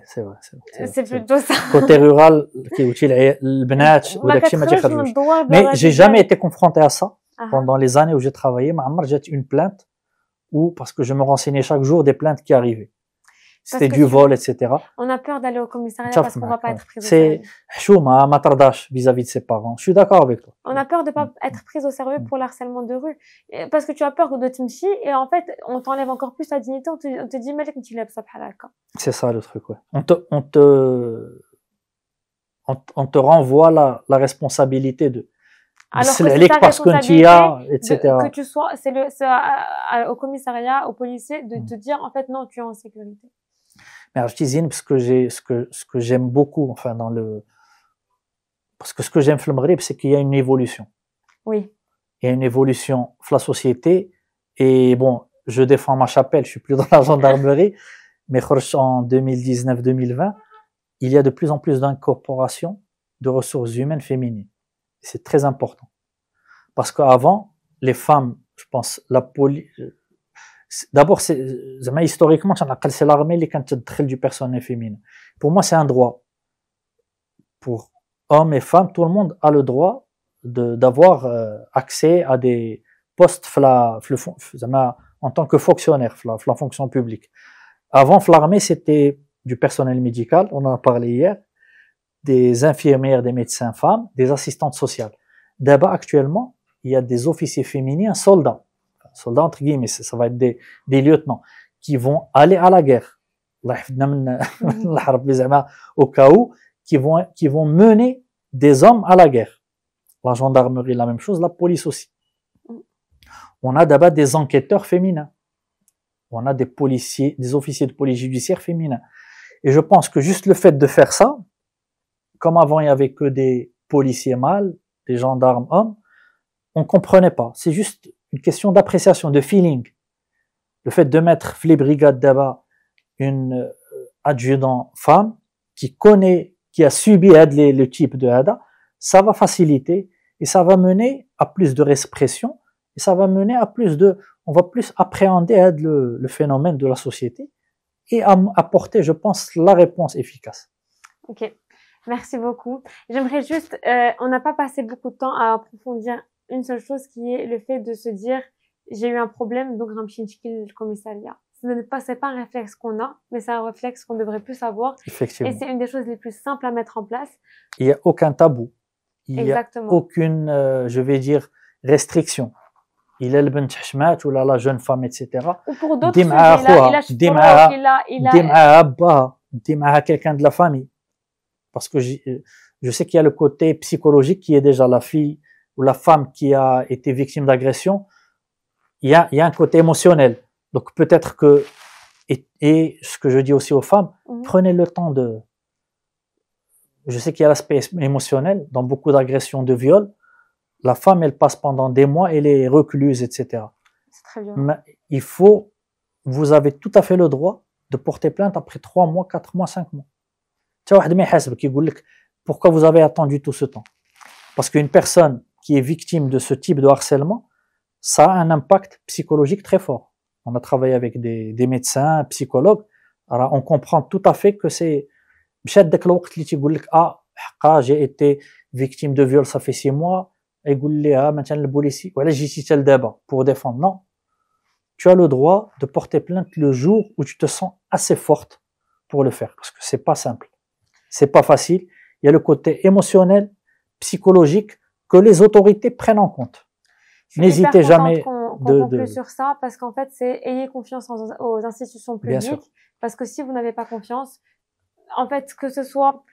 C'est plutôt ça. Côté rural, البنات وداك الشيء ما تيخرجوش. Mais j'ai jamais été confronté à ça pendant les années où j'ai travaillé. ما عمر جات une plainte ou parce que je me renseignais chaque jour des plaintes qui arrivaient. C'était du vol, etc. On a peur d'aller au commissariat parce qu'on va pas être pris au C'est sérieux. حشومه ما ترضاش vis-à-vis de ses parents. Je suis d'accord avec toi. On a peur de pas être pris au sérieux pour le harcèlement de rue. Parce que tu as peur de timchi et en fait, on t'enlève encore plus ta dignité, on te dit مالك انت لابسه بحال هكا. C'est ça le truc, ouais. On te renvoie la responsabilité de alors que c'est parce que tu as, etc. Que tu sois, c'est au commissariat, au policier de te dire en fait non, tu es en sécurité. Mais artisine, parce que ce que j'aime beaucoup, enfin parce que ce que j'aime dans le Maghreb, c'est qu'il y a une évolution. Oui. Il y a une évolution dans la société. Et bon, je défends ma chapelle, je suis plus dans la gendarmerie, mais en 2019-2020, il y a de plus en plus d'incorporation de ressources humaines féminines. C'est très important. Parce qu'avant, les femmes, je pense, la police, d'abord, historiquement, c'est l'armée qui a du personnel féminin. Pour moi, c'est un droit. Pour hommes et femmes, tout le monde a le droit d'avoir accès à des postes en tant que fonctionnaire, la fonction publique. Avant, l'armée, c'était du personnel médical, on en a parlé hier, des infirmières, des médecins femmes, des assistantes sociales. D'abord, actuellement, il y a des officiers féminins soldats. Soldats entre guillemets, ça va être des lieutenants qui vont aller à la guerre. Au cas où, qui vont mener des hommes à la guerre. La gendarmerie, la même chose, la police aussi. On a d'abord des enquêteurs féminins. On a des policiers, des officiers de police judiciaire féminins. Et je pense que juste le fait de faire ça, comme avant il y avait que des policiers mâles, des gendarmes hommes, on comprenait pas. C'est juste une question d'appréciation, de feeling. Le fait de mettre les brigades d'abord une adjudant femme qui connaît, qui a subi le type de HADA, ça va faciliter et ça va mener à plus de répression et ça va mener à on va plus appréhender le phénomène de la société et apporter, je pense, la réponse efficace. Ok, merci beaucoup. J'aimerais juste, on n'a pas passé beaucoup de temps à approfondir une seule chose qui est le fait de se dire j'ai eu un problème donc le commissariat. C'est pas un réflexe qu'on a, mais c'est un réflexe qu'on devrait plus avoir. Effectivement. Et c'est une des choses les plus simples à mettre en place. Il n'y a aucun tabou. Il n'y a aucune, je vais dire, restriction. Il est le bent hachmat ou la jeune femme, etc. Ou pour d'autres sujets, il a quelqu'un de la famille. Parce que je sais qu'il y a le côté psychologique qui est déjà la fille ou la femme qui a été victime d'agression. Il y a un côté émotionnel. Donc peut-être que, et ce que je dis aussi aux femmes, prenez le temps je sais qu'il y a l'aspect émotionnel dans beaucoup d'agressions, de viols. La femme, elle passe pendant des mois, elle est recluse, etc. C'est très bien. Mais vous avez tout à fait le droit de porter plainte après 3 mois, 4 mois, 5 mois. Pourquoi vous avez attendu tout ce temps? Parce qu'une personne qui est victime de ce type de harcèlement, ça a un impact psychologique très fort. On a travaillé avec des médecins, psychologues. Alors, on comprend tout à fait que c'est j'ai été victime de viol, ça fait 6 mois. Pour défendre. Non. Tu as le droit de porter plainte le jour où tu te sens assez forte pour le faire. Parce que c'est pas simple. C'est pas facile. Il y a le côté émotionnel, psychologique que les autorités prennent en compte. N'hésitez jamais qu'on conclue sur ça parce qu'en fait, c'est ayez confiance aux institutions publiques parce que si vous n'avez pas confiance, en fait, que ce soit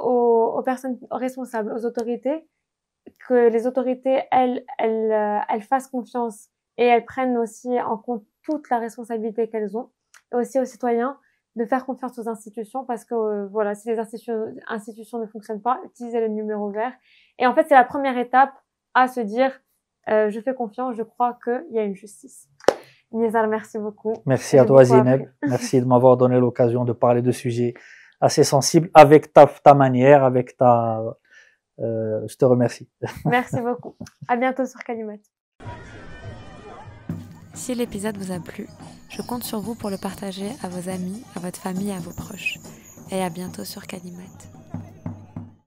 aux personnes responsables, aux autorités, que les autorités, elles fassent confiance et elles prennent aussi en compte toute la responsabilité qu'elles ont, et aussi aux citoyens de faire confiance aux institutions parce que voilà, si les institutions ne fonctionnent pas, utilisez le numéro vert. Et en fait, c'est la première étape à se dire je fais confiance, je crois qu'il y a une justice. Nizar, merci beaucoup. Merci à toi, Zineb. Merci de m'avoir donné l'occasion de parler de sujets assez sensibles avec ta manière, avec ta... je te remercie. Merci beaucoup. À bientôt sur Kalimat. Si l'épisode vous a plu, je compte sur vous pour le partager à vos amis, à votre famille et à vos proches. Et à bientôt sur Kalimat.